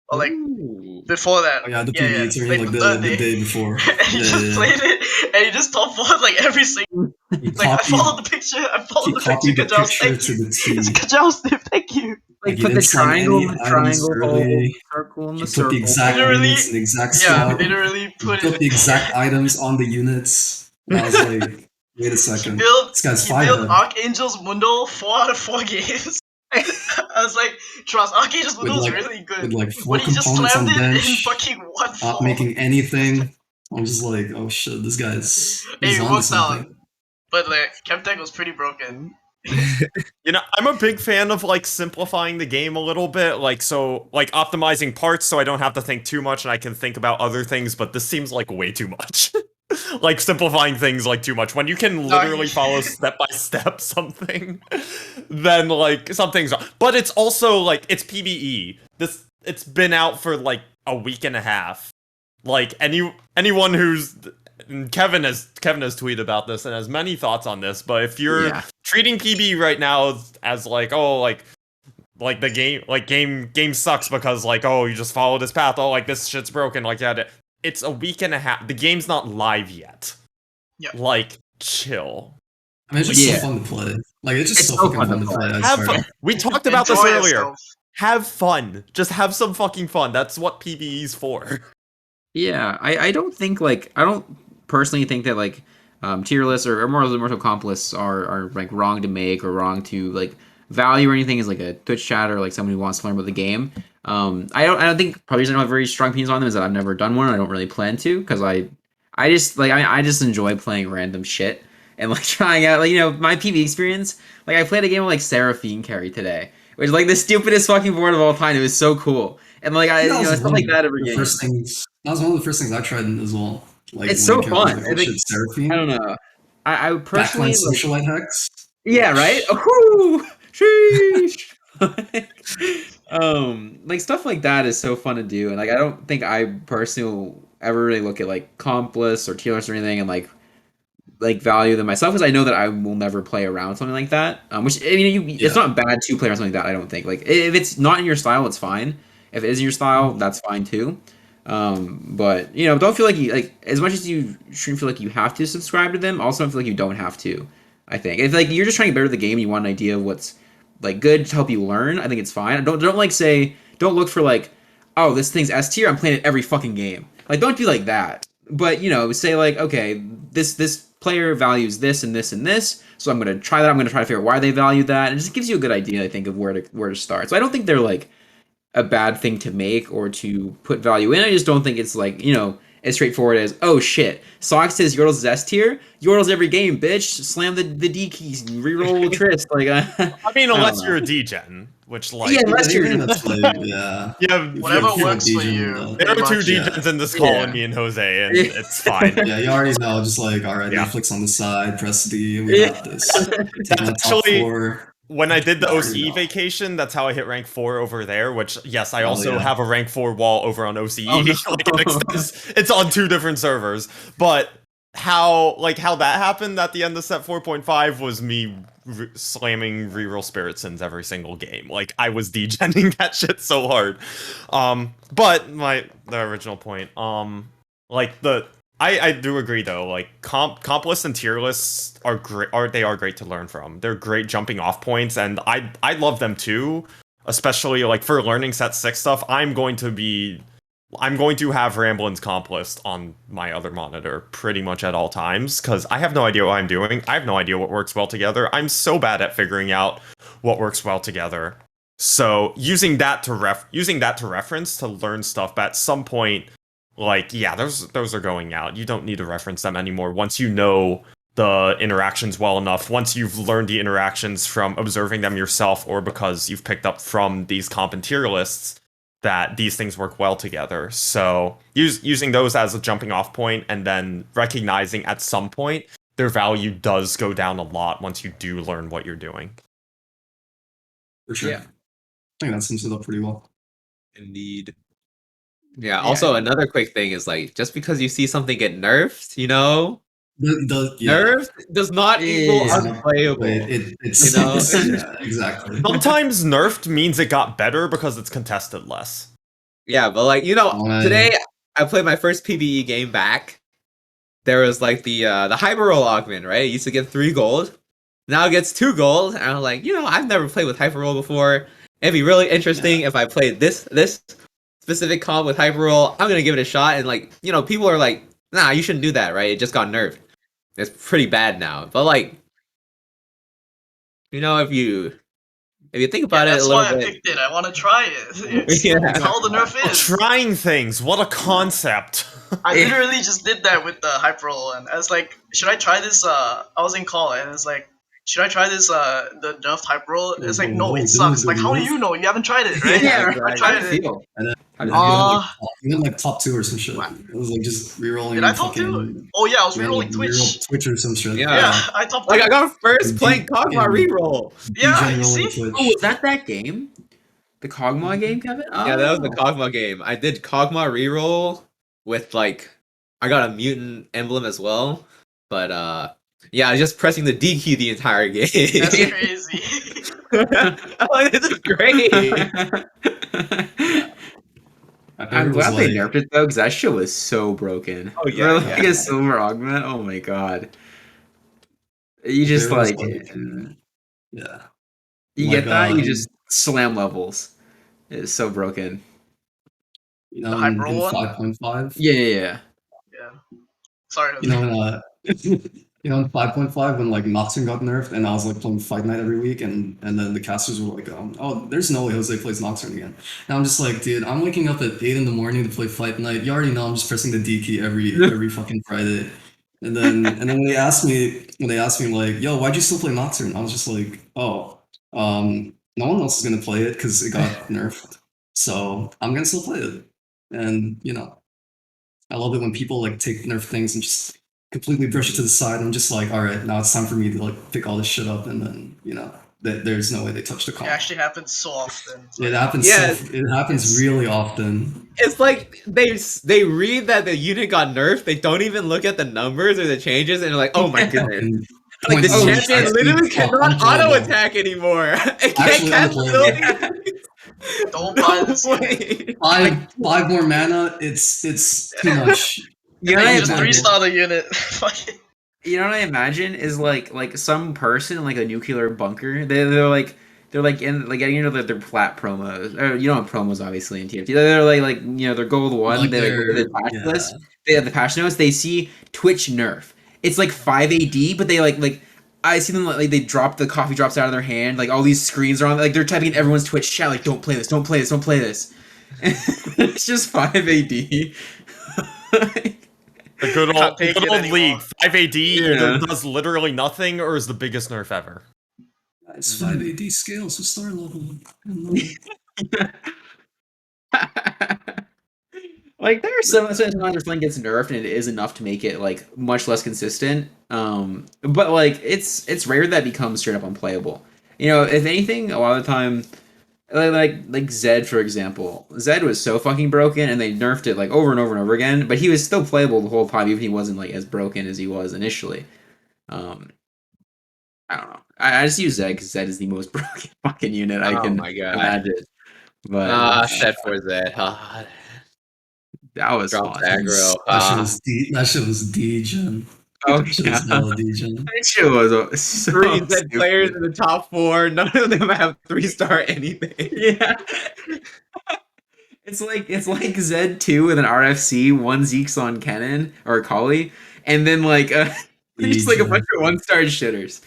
or like Ooh. before that. Oh, yeah, the yeah, PvE tourney, like the the third day before. and he Yeah, just yeah, played it, and he just top followed like every single. He Like I followed the picture. I followed the picture. copied the Kjaos, picture thank to you. the T. Kjaos, Steve, thank you. Like he put the didn't slam triangle any in the items triangle hole, early. circle in He the put circle. the exact Literally- units in the exact Yeah, slot. literally He put put it. the exact items on the units. And I was like, wait a He second. built. This guy's He fire built head. Archangel's Mundo 4 out of 4 games. I was like, trust Archangel's With Mundo is like- really good. with like 4 But he just components slammed on it bench, in fucking one not fall. making anything. I'm just like, oh shit, this guy's Hey, he's it onto works out. something. But like, Chemtech was pretty broken. You know, I'm a big fan of like simplifying the game a little bit, like optimizing parts so I don't have to think too much and I can think about other things, but this seems like way too much. Like simplifying things like too much. When you can literally follow step by step something, then like something's wrong. But it's also like it's PvE. It's been out for like a week and a half. Like anyone who's and Kevin has tweeted about this and has many thoughts on this, but if you're Yeah. treating PB right now as like, oh, like the game sucks because like, oh, you just follow this path, oh, like this shit's broken, like yeah, it's a week and a half. The game's not live yet. Yeah. Like, chill. I mean, it's just Yeah. so fun to play. Like it's just It's so so fucking fun to play. I Have swear. fun. We talked about this Enjoy earlier. yourself. Have fun. Just have some fucking fun. That's what PvE's for. Yeah, I don't think like I don't personally think that like tier lists or more comp lists are like wrong to make or wrong to like value or anything as like a Twitch chat or like someone who wants to learn about the game. I don't think probably I don't have very strong opinions on them is that I've never done one and I don't really plan to because I just enjoy playing random shit and like trying out like my PvE experience. Like I played a game with like Seraphine carry today, which is like the stupidest fucking board of all time. It was so cool. And like That was stuff one like of that every the game. first things. That was one of the first things I tried as well. Like It's when so Kevin was fun. like, I oh think- shit, Seraphine. I don't know. I personally Backline like, socialite hex. yeah, right? Oh, sheesh. Like stuff like that is so fun to do, and like I don't think I personally will ever really look at like comp lists or tier lists or anything and like value them myself because I know that I will never play around something like that. Which I mean, it's Yeah. not bad to play around something like that. I don't think like if it's not in your style, it's fine. If it is in your style, that's fine too. But don't feel like you like as much as you shouldn't feel like you have to subscribe to them. Also, don't feel like you don't have to. I think if like you're just trying to better the game, you want an idea of what's like good to help you learn. I think it's fine. Don't like say don't look for like oh this thing's S tier. I'm playing it every fucking game. Like don't be like that. But say like okay this player values this and this and this, so I'm gonna try that. I'm gonna try to figure out why they value that, and it just gives you a good idea I think of where to start. So I don't think they're like a bad thing to make or to put value in. I just don't think it's like, as straightforward as, oh shit, Sock says Yordles is S tier. Yordles every game, bitch. Slam the D keys, reroll Trist. Like, I mean, I unless don't you're a know. degen, which like Yeah, unless you're Anything that's like, yeah. yeah, Whatever If you're a works for degen, you. there are pretty two much. degens in this call, Yeah. and me and Jose, and Yeah. it's fine. Yeah, you already know. Just like, all right, Yeah. flicks on the side, press D, we got this. Taking the top actually- 4. When I did the Yeah, I already OCE know. vacation, that's how I hit rank 4 over there, which, yes, I Oh, also yeah. have a rank 4 wall over on OCE. Oh, no. Like, it's on 2 different servers. But how that happened at the end of set 4.5 was me slamming reroll Spirit Sins every single game. Like, I was degenning that shit so hard. But the original point, I do agree though. Like comp lists and tier lists are great. They are great to learn from. They're great jumping off points, and I love them too. especially like for learning set 6 stuff, I'm going to have Ramblin's comp list on my other monitor pretty much at all times, because I have no idea what I'm doing. I have no idea what works well together. I'm so bad at figuring out what works well together. So using that to reference to learn stuff, but at some point, like, yeah, those are going out. You don't need to reference them anymore once you know the interactions well enough, once you've learned the interactions from observing them yourself or because you've picked up from these comp and tier lists that these things work well together. So using those as a jumping off point and then recognizing at some point their value does go down a lot once you do learn what you're doing. For sure. Yeah. I think that sums it up pretty well. Indeed. Yeah, also another quick thing is like, just because you see something get nerfed, nerfed does not equal unplayable. It's, You know? yeah, exactly. Sometimes nerfed means it got better because it's contested less. Yeah, but like, today I played my first PvE game back. There was like the hyper roll augment, right? It used to get 3 gold. Now it gets 2 gold. And I'm like, I've never played with hyper roll before. It'd be really interesting if I played this specific comp with hyper roll. I'm gonna give it a shot. And like, people are like, nah, you shouldn't do that, right? It just got nerfed. It's pretty bad now. But like, if you think about it a little bit. That's why I picked it. I want to try it. That's all the nerf is. Trying things. What a concept. I literally just did that with the hyper roll, and I was like, should I try this? I was in call, and it's like, should I try this? The nerfed hyper roll? It's like, no, it sucks. Like, how do you know? You haven't tried it, right? Yeah, I tried it. You went like top 2 or some shit. It was like just rerolling. Did I top 2? Oh yeah, I was rerolling Twitch. Twitch or some shit. Yeah, I top 2. Like I got first playing Kog'Maw reroll. Yeah, you see? Oh, was that game? The Kog'Maw game, Kevin? Oh. Yeah, that was the Kog'Maw game. I did Kog'Maw reroll with like, I got a mutant emblem as well, but yeah, I was just pressing the D key the entire game. That's crazy. I'm like, this is great. I'm glad they nerfed it though, because that shit was so broken. Oh yeah, For, like a silver augment. Oh my god. You just yeah. You get that, you just slam levels. It's so broken. In The hyper roll one? 5.5. Yeah. Sorry. In 5.5 when like Noxon got nerfed and I was like playing Fight Night every week and then the casters were like, oh, there's no way Jose plays Noxon again. And I'm just like, dude, I'm waking up at 8 in the morning to play Fight Night. You already know I'm just pressing the D key every fucking Friday. And then when they asked me like, yo, why'd you still play Noxon? I was just like, no one else is gonna play it because it got nerfed. So I'm gonna still play it. And I love it when people like take nerf things and just completely brush it to the side. I'm just like, all right, now it's time for me to like pick all this shit up, and then there's no way they touch the comp. It actually happens so often. It happens. Yeah, it happens really often. It's like they read that the unit got nerfed. They don't even look at the numbers or the changes, and they're like, oh my goodness. Like the champion literally cannot auto attack anymore. It can't cast abilities. Don't buy this. Five more mana. It's too much. You just 3-star the unit. You know what I imagine is like some person in like a nuclear bunker. They're like getting into their plat promos. Or, you don't have promos obviously in TFT. They're like they're gold 1. Like they look at the patch list. They have the patch notes. They see Twitch nerf. It's like 5 AD, but they like I see them like they drop the coffee drops out of their hand. Like all these screens are on. Like they're typing in everyone's Twitch chat. Like don't play this. Don't play this. Don't play this. It's just 5 AD. The good old league. 5 AD either does literally nothing or is the biggest nerf ever. It's 5 AD scales with star level. Like there are sometimes Flame gets nerfed and it is enough to make it like much less consistent. But like it's rare that becomes straight up unplayable. If anything, a lot of the time, like Zed for example, Zed was so fucking broken and they nerfed it like over and over and over again. But he was still playable the whole time, even if he wasn't like as broken as he was initially. I don't know. I just use Zed because Zed is the most broken fucking unit I can imagine. But shit for Zed. That was dropped fun. aggro. That shit was D-gen. Oh Just yeah. LD gen. That shit was so 3 Z stupid. players in the top 4. None of them have 3-star anything. Yeah. It's like Z2 with an RFC, one Zeke's on Kennen or Kali, and then like just like a bunch of 1-star shitters.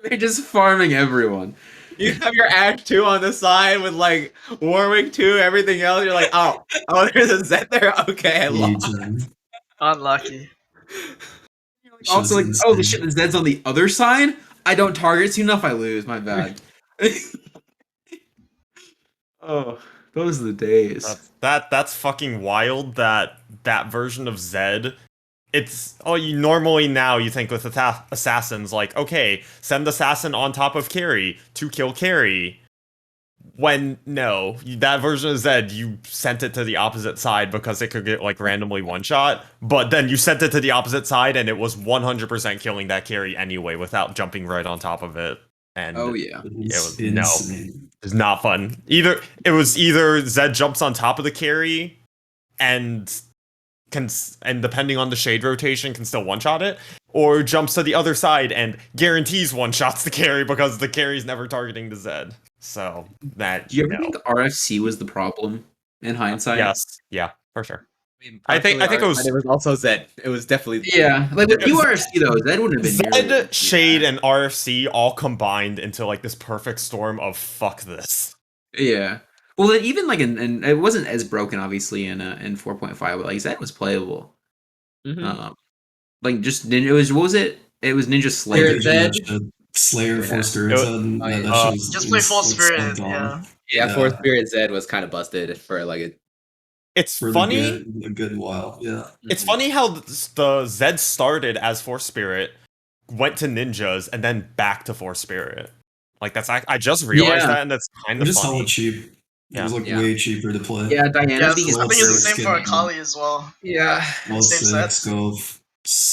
They're just farming everyone. You have your Ash 2 on the side with like Warwick 2, everything else. You're like, oh, there's a Z there. Okay, I lost. Gen. Unlucky. Also, like, Shit's oh, the insane. shit, the Zed's on the other side. I don't target soon enough. I lose. My bad. Oh, those are the days. That's fucking wild. That version of Zed. It's you normally now you think with assassins like, okay, send assassin on top of carry to kill carry. When no, that version of Zed, you sent it to the opposite side because it could get like randomly one shot, but then you sent it to the opposite side and it was 100% killing that carry anyway without jumping right on top of it. And Oh yeah. It's no. insane. it's not fun. Either Zed jumps on top of the carry and depending on the shade rotation can still one-shot it, or jumps to the other side and guarantees one-shots the carry because the carry's never targeting the Zed. So that Do you ever think RFC was the problem in hindsight? yes, yeah, for sure. I think it was- But it was also Z. It was definitely Yeah, like with URFC though, Zed wouldn't have been nearly Zed, Shade, and RFC all combined into like this perfect storm of fuck this. Yeah. Well, then even like in it wasn't as broken obviously in 4.5, but like Zed was playable. Mhm. Like just it was what was it? It was Ninja Slayer. Zed. Slayer, Yeah. 4 spirits. Oh, yeah. That shit was Just play Full Spirit. so dumb. Yeah. Yeah, 4 Spirit Z was kind of busted for like a It's For funny. a good while. Yeah. It's funny how the Zed started as Force Spirit, went to ninjas, and then back to Force Spirit. Like I just realized Yeah. that, and that's kind of Just funny. hella cheap. It was like Yeah. way cheaper to play. Yeah, Diana Yeah, being I think it's the his same for Akali as well. Yeah. Mode Same 6, set. go.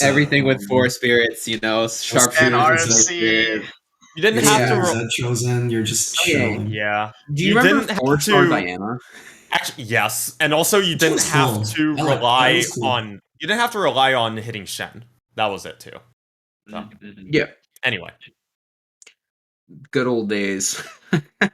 everything with 4 spirits, sharpshooter, And spirit. RFC. You didn't Yeah. have to. Zed chosen, you're just Okay. chilling. Yeah. Do you remember didn't have 4-star to. Diana? Actually, yes, and also you Which didn't was have cool. to I like- that rely was cool. on. You didn't have to rely on hitting Shen. That was it too. So Yeah. anyway, Good old days. I don't know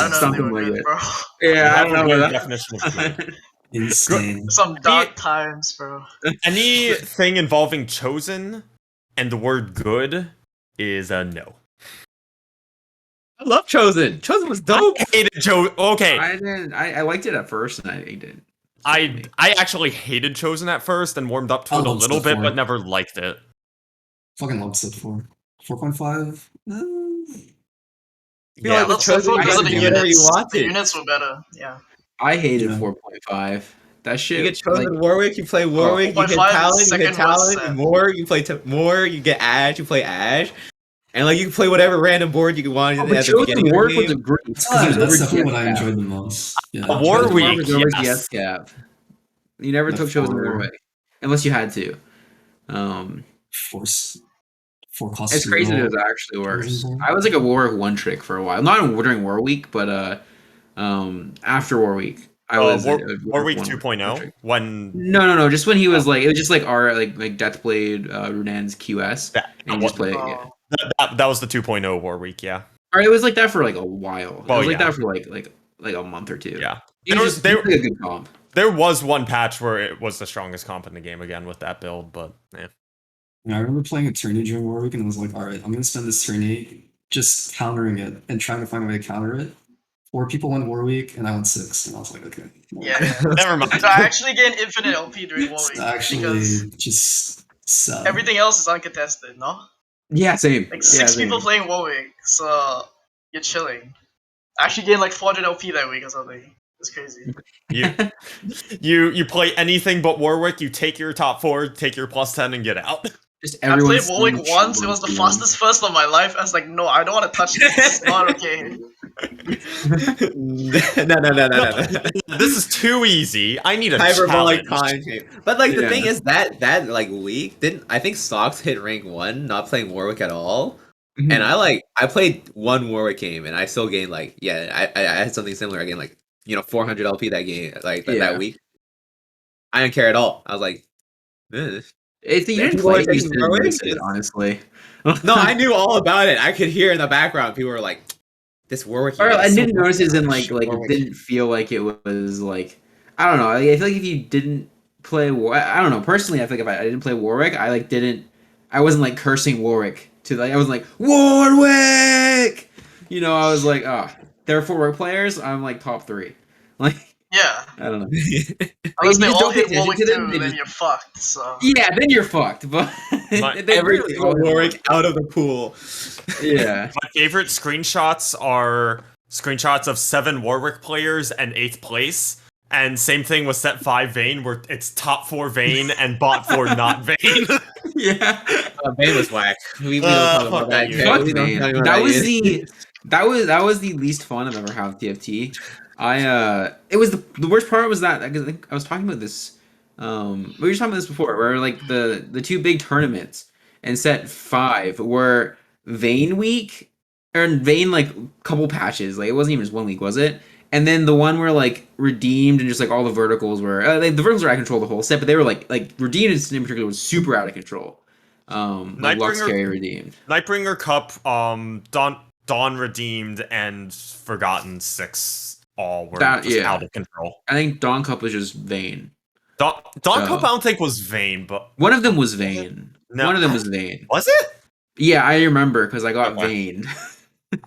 if they Something were like good, it. bro. Yeah, You I have don't a know weird about definition of good. Insane. Some dark times, bro. Anything involving chosen and the word good is a no. I love Chosen. Chosen was dope. I hated Okay, I didn't. I liked it at first, and I didn't. I actually hated chosen at first and warmed up to I it a loved little Step bit, 4. but never liked it. Fucking love Step 4. 4.5? feel Yeah, like Well, the Step 4 Chosen because of guys the do whatever you units. want The to. units were better. Yeah. I hated Yeah. 4.5. That shit. You get Chosen like, Warwick, you play Warwick, you hit 4.5 is Talon, you second hit Talon, worst you set. more, you play more, you get Ash, you play Ash. And like you can play whatever random board you want oh, at but the Chosen beginning of the Warwick was a game. great because he was That's over definitely what I GS cap. enjoyed the most. Yeah. Warwick, Chosen Warwick was over yes. GS cap. You never The took Chosen 4 Warwick unless you had to. Force. 4 cost It's crazy that it zero. was actually worse. Chosen I was like a Warwick one trick for a while. Not during War Week, but after War Week, I was Warwick one 2.0 trick. when No. Just when he was like, it was just like our like Deathblade, Runan's QS, and you just play it. Yeah. that was the 2.0 Warwick, yeah. Or it was like that for like a while. Well, it was like yeah. that for like a month or two. Yeah. It was just There- really a good comp. There was one patch where it was the strongest comp in the game again with that build, but yeah. Yeah, I remember playing a tourney during Warwick and I was like, all right, I'm going to spend this tourney just countering it and trying to find a way to counter it. 4 people went Warwick and I went 6. And I was like, okay. Yeah. Never mind. So I actually gained infinite LP during War It's Week actually because just sad. everything else is uncontested, no? Yeah, same. Like 6 people playing Warwick, so you're chilling. I actually gained like 400 LP that week or something. It's crazy. You play anything but Warwick, you take your top 4, take your plus 10 and get out. Just I everyone. played Warwick once, it was the fastest first of my life. I was like, no, I don't want to touch this. It's not okay. No. This is too easy. I need a Hyperbolic challenge. time. But like the Yeah. thing is that like week I think Stocks hit rank 1, not playing Warwick at all. Mhm. And I played one Warwick game and I still gained I had something similar. I gained 400 LP that game, that week. I didn't care at all. I was like, eh. If you didn't People play, are you taking just didn't Warwick? notice it, honestly. No, I knew all about it. I could hear in the background. People were like, "This Warwick." Or unit I is so didn't notice it in trash. like it Warwick." didn't feel like it was like I don't know. I feel like if you didn't play I don't know. Personally, I think if I didn't play Warwick, I wasn't like cursing Warwick to like I was like Warwick. You know, I was like, oh, there are 4 Warwick players. I'm like top 3. Like Yeah. I don't know. Unless you they just all don't pay hit attention Warwick to them, too, they then just- you're fucked. So Yeah, then you're fucked. But My- they Every really single all Warwick out of the pool. Yeah. My favorite screenshots are screenshots of 7 Warwick players and 8th place. And same thing with set 5 Vayne, where it's top 4 Vayne and bot 4 not Vayne. Yeah. Vayne was whack. We don't Uh, talk fuck about that. that yet. Fuck We don't man. talk about That was yet. that was the least fun I've ever had with TFT. It was the worst part was that I think I was talking about this we were just talking about this before where like the 2 big tournaments and set 5 were Vayne week or Vayne like couple patches. Like it wasn't even just 1 week, was it? And then the one where like redeemed and just like all the verticals were the verticals were out of control the whole set, but they were like redeemed in particular was super out of control. Like Lux Nightbringer- Carry redeemed. Nightbringer Cup, Dawn Redeemed, and Forgotten 6 all were That- just yeah. out of control. I think Dawn Cup was just Vayne. Dawn So- Cup I don't think was Vayne, but One of them was Vayne. No. One of them was Vayne. was it? Yeah, I remember because I got Okay. Vayne.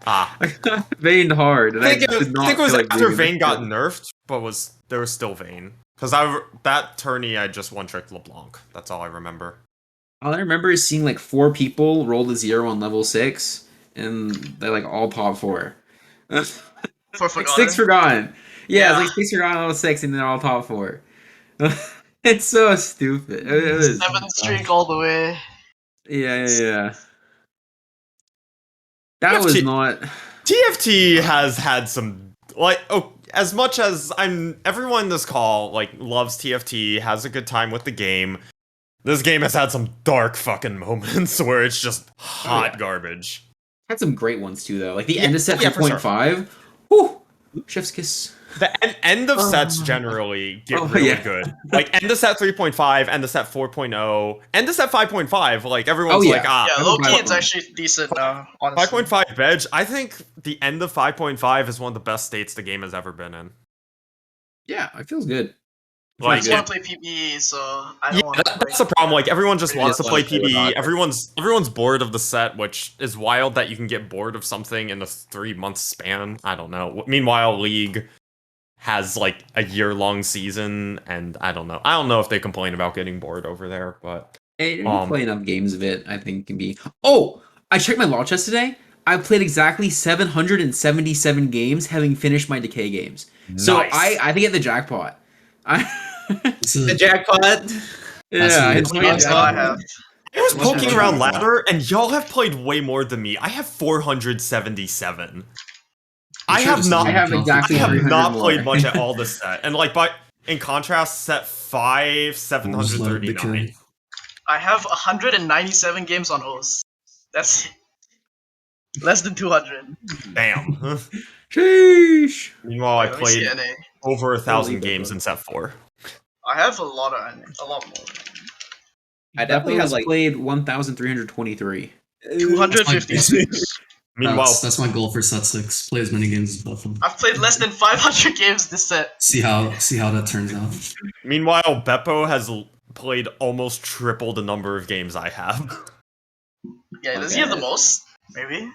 Ah. I got Vayne hard. And I think did not it was feel like after leaving Vayne the got field. nerfed, but there was still Vayne. Because that tourney I just one-tricked LeBlanc. That's all I remember. All I remember is seeing like 4 people roll a 0 on level 6, and they're like all top 4. for Like Forgotten. 6 forgotten. Yeah, Yeah. it's like 6 forgotten on level 6, and they're all top 4. It's so stupid. It was, 7 streak all the way. yeah. That TFT was not. TFT has had some as much as everyone in this call like loves TFT, has a good time with the game. This game has had some dark fucking moments where it's just hot garbage. Had some great ones too, though. Like the Yeah, end of set yeah, for sure. 3.5. Whew, chef's kiss. The end of sets generally get Oh, really yeah. good. Like end of set 3.5, end of set 4.0, end of set 5.5. Like everyone's yeah. like, Yeah, I low don't key buy it's that one. actually decent now, honestly. 5.5 veg. I think the end of 5.5 is one of the best states the game has ever been in. Yeah, it feels good. I Like, just want to play PvE, so I don't yeah, want to play. that's the problem. Like everyone just They wants to just play wanna play with PvE. Oculus. Everyone's bored of the set, which is wild that you can get bored of something in a 3-month span. I don't know. Meanwhile, League has like a year-long season, and I don't know. I don't know if they complain about getting bored over there, but Hey, if you play enough games of it, I think it can be. Oh, I checked my law chest today. I played exactly 777 games, having finished my decay games. So nice. I think at the jackpot. This is The jackpot. Yeah, That's it's really my That's all I jackpot. have. I was What's poking your around jackpot? ladder, and y'all have played way more than me. I have 477. I sure have this is not. I have I exactly I have 300 not more. played much at all this set, and like in contrast, set 5 slow 739. decay. I have 197 games on OS. That's less than 200. Damn. Sheesh. Meanwhile, I Let me see played NA. over 1,000 Holy games Bepo. in set 4. I have a lot more. I definitely Bepo have like played 1,323. 256. Meanwhile, that's my goal for set 6. Play as many games as possible. I've played less than 500 games this set. See how that turns out. meanwhile, Bepo has played almost triple the number of games I have. Yeah, does he have the most? Maybe.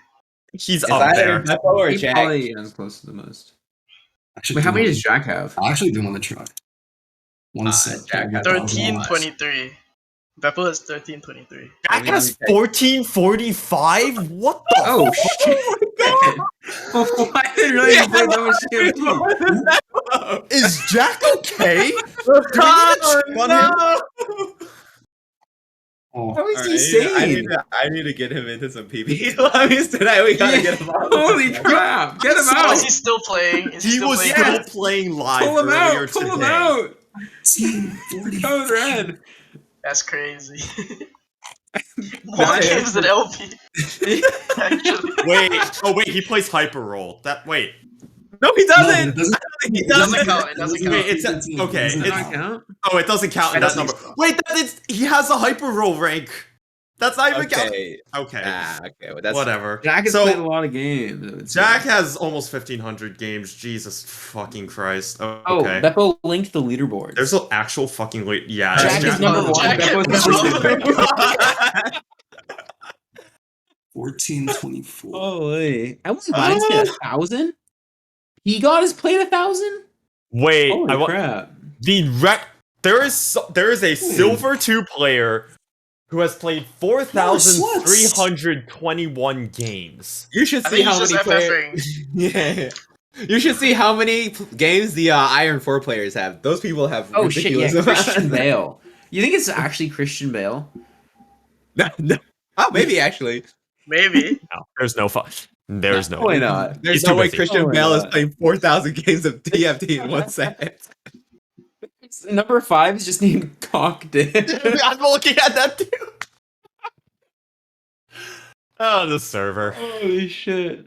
He's is up either there. Bepo or He Jack. probably is close to the most. Actually, Wait, how many does Jack have? I actually do want to try. One set. Jack has 1323. Bepo has 1323. Jack has 1445? What the Oh fuck? shit! I didn't really play that much TFT. Is Jack okay? Do we need to check on him? Oh, How is Alright, he I need sane? I need to get him into some PvP lobbies tonight. We gotta get him out. Holy crap! Get him Oh, out! is he still playing? Is He still was playing? still playing live Pull him earlier out! Pull today. him out! Team 40. Code red. That's crazy. More Nice. games than LP. Actually. Wait, he plays Hyper Roll. No, he No, doesn't. it doesn't. He It doesn't doesn't. count. It doesn't Okay, count. it's okay. Does It's, that count? oh, it doesn't count in I that don't number. think so. Wait, he has a hyper roll rank. That's not even count. Okay. Okay, Okay. Well, that's whatever. Jack has So- played a lot of games. Jack has almost 1,500 games. Jesus fucking Christ. Oh, Okay. Beppo linked the leaderboard. There's an actual fucking late. Yeah. Jack it's is number one. Jack- Beppo's number two. 1424. Holy! I want mine to 1,000. He got his plate 1,000. Wait, Holy crap! there is a silver 2 player who has played 4,321 games. You should I see think how he's many just players. FFing. Yeah. You should see how many games the Iron 4 players have. Those people have Oh shit! Yeah, ridiculous Christian amounts. Bale. You think it's actually Christian Bale? No. Oh, maybe actually. Maybe. No, there's no fun. There's no. Why not? There's He's no too way busy. Christian Oh my Bale is God. playing 4,000 games of TFT in 1 second. Number 5 is just named Cock Dick. I'm looking at that too. Oh, the server. Holy shit!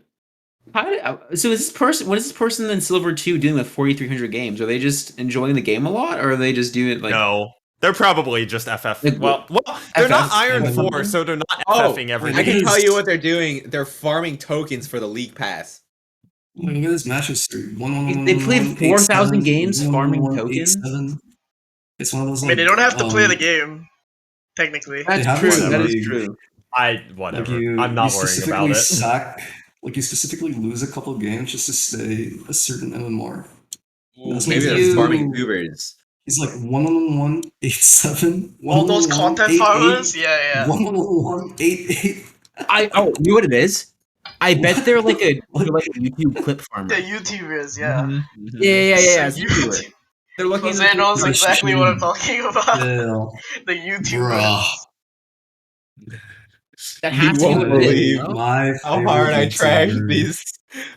So is this person? What is this person in Silver 2 doing with 4,300 games? Are they just enjoying the game a lot, or are they just doing it like? No, they're probably just FF. Like, Well, they're not FF? Iron 4, something? so they're not Oh, FFing every I can game. tell you what they're doing. They're farming tokens for the league pass. Look at this match history. They played 4,000 games farming tokens? It's one of those. I mean, they like, don't have to play the game, technically. They That's have true. one That league. is true. Whatever. You, I'm not you worrying specifically about it. you specifically lose a couple games just to stay a certain MMR. That's Maybe what they're you- farming goobers. He's like 1-1-1-8-7. All those content farmers? Yeah. 1-1-1-8-8. You know what it is? I bet they're like a YouTube clip farmer. The YouTubers, yeah. Yeah. So YouTuber. They're looking. Jose knows the exactly what I'm stream. talking about. Hell, The YouTubers. bruh. That has to You be won't what it is. believe No? My How hard I trashed these.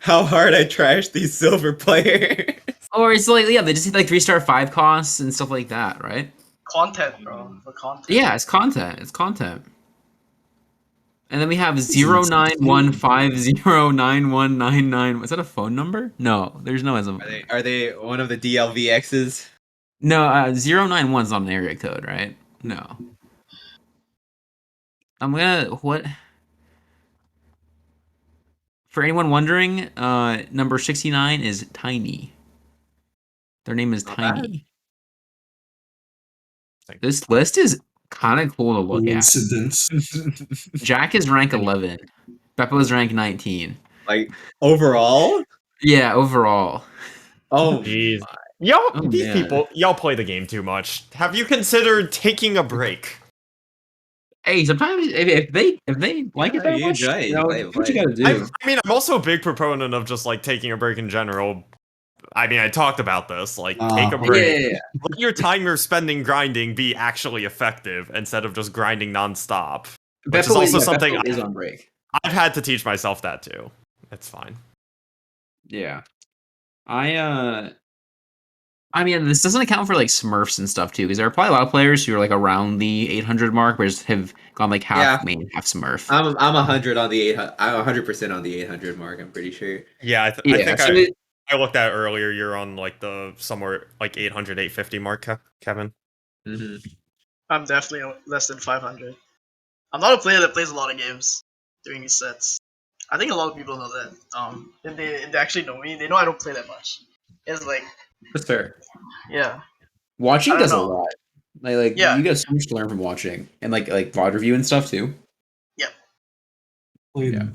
How hard I trashed these silver players. Or it's like they just hit like 3-star 5 costs and stuff like that, right? Content, bro. For content. Yeah, it's content. It's content. And then we have 091509199. Is that a phone number? No, there's no as a. Are they one of the DLVXs? No, 091's not an area code, right? No. I'm gonna what? For anyone wondering, number 69 is Tiny. Their name is Not Tiny. This list is kind of cool to look at. Coincidence. Jack is rank 11. Bepo is rank 19. Like overall? Yeah, overall. Oh, Jeez. Oh, These man. people, y'all play the game too much. Have you considered taking a break? Hey, sometimes if they like it Yeah, that you much, enjoy it, you know, play, what you play. gotta do. I mean, I'm also a big proponent of just like taking a break in general. I mean, I talked about this. Like, take a Yeah, break. Yeah. Let your time you're spending grinding be actually effective instead of just grinding nonstop. Which is also something Bepo is on break. I've had to teach myself that too. It's fine. Yeah. I mean, this doesn't account for like Smurfs and stuff too, because there are probably a lot of players who are like around the 800 mark, but just have gone like half main, half Smurf. I'm 100 on the 800. I'm 100% on the 800 mark. I'm pretty sure. Yeah, I Yeah, think so I looked at earlier. You're on like the somewhere like 800, 850 mark, Kevin. Mm-hmm. I'm definitely less than 500. I'm not a player that plays a lot of games during these sets. I think a lot of people know that. And they actually know me. They know I don't play that much. It's like, That's fair. yeah. Watching I don't does a know. lot. Like Yeah. you got so much to learn from watching, and like VOD review and stuff too. Played Yeah.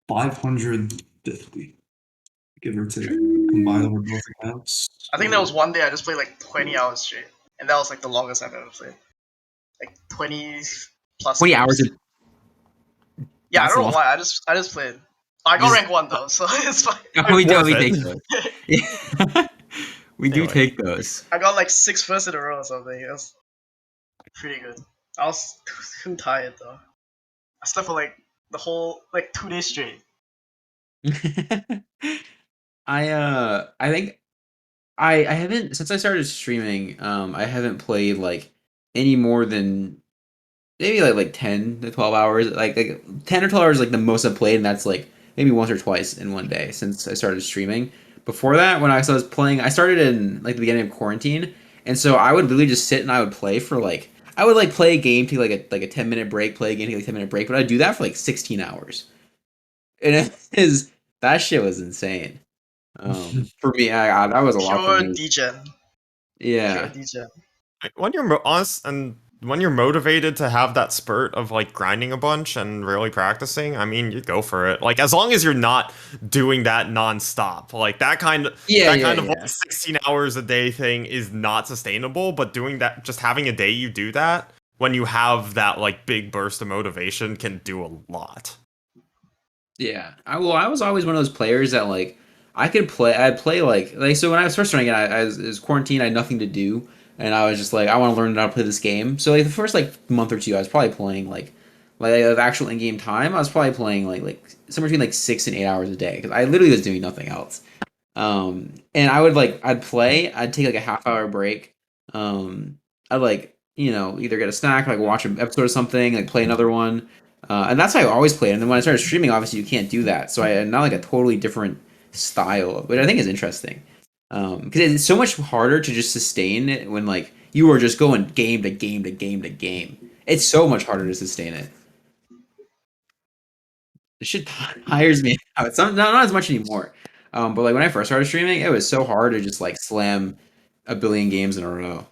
550, give or take, combined over both accounts. I think there was one day I just played like 20 hours straight. And that was like the longest I've ever played. Like 20 plus 20 games. hours. Yeah, I That's don't know long. why. I just played. I got Just- rank 1 though, so it's fine. We do. Worth We it. take those. Yeah. We do Anyway. take those. I got like 6 firsts in a row or something. It was pretty good. I was too tired though. I slept for like the whole like 2 days straight. I think I haven't since I started streaming. I haven't played like any more than maybe like 10 to 12 hours. Like 10 or 12 hours is like the most I've played, and that's like maybe once or twice in one day since I started streaming. Before that, when I was playing, I started in like the beginning of quarantine, and so I would literally just sit and I would play for like I would like play a game, take like a 10-minute break, play a game, take like a 10-minute break, but I'd do that for like 16 hours, and it is that shit was insane. For me, that was a lot for Pure me. degen. Pure Yeah, degen. When you're honest and when you're motivated to have that spurt of like grinding a bunch and really practicing, I mean, you go for it. Like as long as you're not doing that nonstop, like that kind of like 16 hours a day thing is not sustainable. But doing that, just having a day you do that when you have that like big burst of motivation can do a lot. Yeah. I was always one of those players that like I'd play like so when I was first starting it was quarantine, I had nothing to do and I was just like I want to learn how to play this game. So like the first like month or two I was probably playing like of actual in-game time, I was probably playing like somewhere between like 6 and 8 hours a day cuz I literally was doing nothing else. And I would like I'd take like a half hour break. I'd like, either get a snack, like watch an episode or something, like play another one. And that's how I always played. And then when I started streaming, obviously you can't do that. So I had now like a totally different style, which I think is interesting. Because it's so much harder to just sustain it when like you are just going game to game to game to game. It's so much harder to sustain it. This shit tires me out. It's not as much anymore. But like when I first started streaming, it was so hard to just like slam a billion games in a row.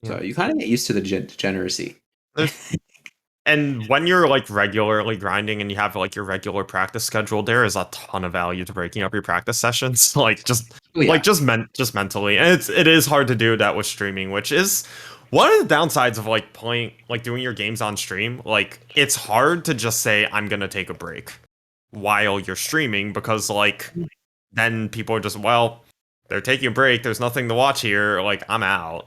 So you kind of get used to the degeneracy. And when you're like regularly grinding and you have like your regular practice schedule, there is a ton of value to breaking up your practice sessions, like just mentally. And it is hard to do that with streaming, which is one of the downsides of like playing, like doing your games on stream. Like it's hard to just say I'm gonna take a break while you're streaming because like then people are just they're taking a break. There's nothing to watch here. Like I'm out.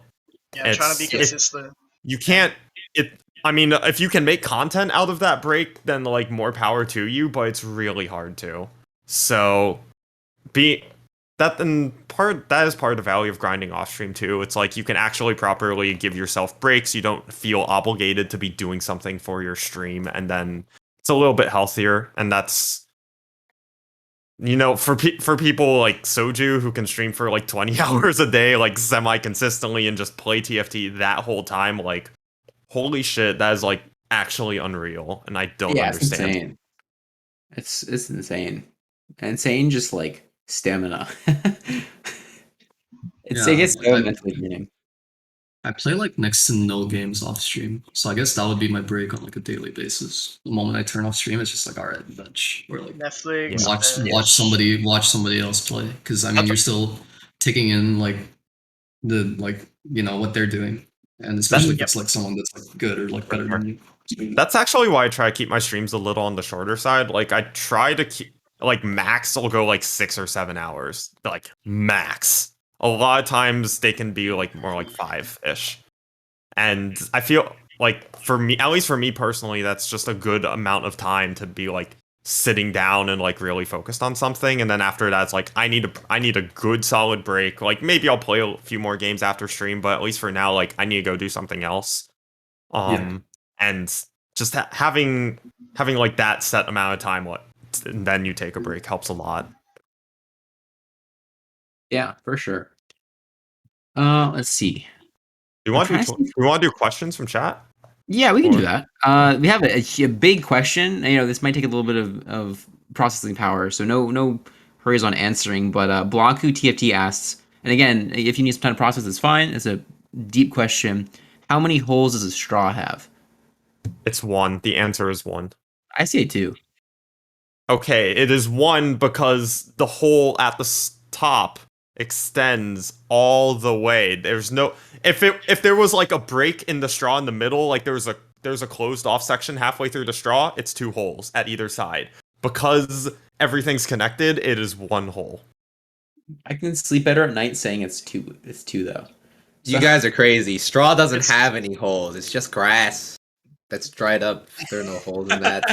Yeah, trying to be consistent. You can't. I mean, if you can make content out of that break, then like more power to you. But it's really hard to. So, that is part of the value of grinding off stream too. It's like you can actually properly give yourself breaks. You don't feel obligated to be doing something for your stream, and then it's a little bit healthier. And that's, for people like Soju who can stream for like 20 hours a day, like semi consistently, and just play TFT that whole time, like. Holy shit, that is like actually unreal, and I don't understand. It's insane. It's insane. Insane, just like stamina. It gets so mentally draining. I play like next to no games off stream, so I guess that would be my break on like a daily basis. The moment I turn off stream, it's just like all right, bench or like Netflix. Watch somebody else play, because I mean you're still taking in like the what they're doing. And especially if it's like someone that's like good or like better than you. That's actually why I try to keep my streams a little on the shorter side. Like I try to keep like max will go like 6 or 7 hours. Like max. A lot of times they can be like more like 5-ish. And I feel like for me, at least for me personally, that's just a good amount of time to be like sitting down and like really focused on something. And then after that, it's like I need a good solid break. Like maybe I'll play a few more games after stream, but at least for now, like I need to go do something else. And just having like that set amount of time, and then you take a break helps a lot. Yeah, for sure. Let's see. Do you want to do questions from chat? Yeah, we can do that. We have a big question. This might take a little bit of processing power, so no hurries on answering. But Blanku TFT asks, and again, if you need some time to process, it's fine. It's a deep question. How many holes does a straw have? It's 1. The answer is 1. I say 2. Okay, it is 1 because the hole at the top extends all the way. There's no if there was like a break in the straw in the middle, like there's a closed off section halfway through the straw, it's 2 holes at either side. Because everything's connected, it is 1 hole. I can sleep better at night saying it's 2. It's 2 though. You guys are crazy. Straw doesn't have any holes. It's just grass that's dried up. There are no holes in that.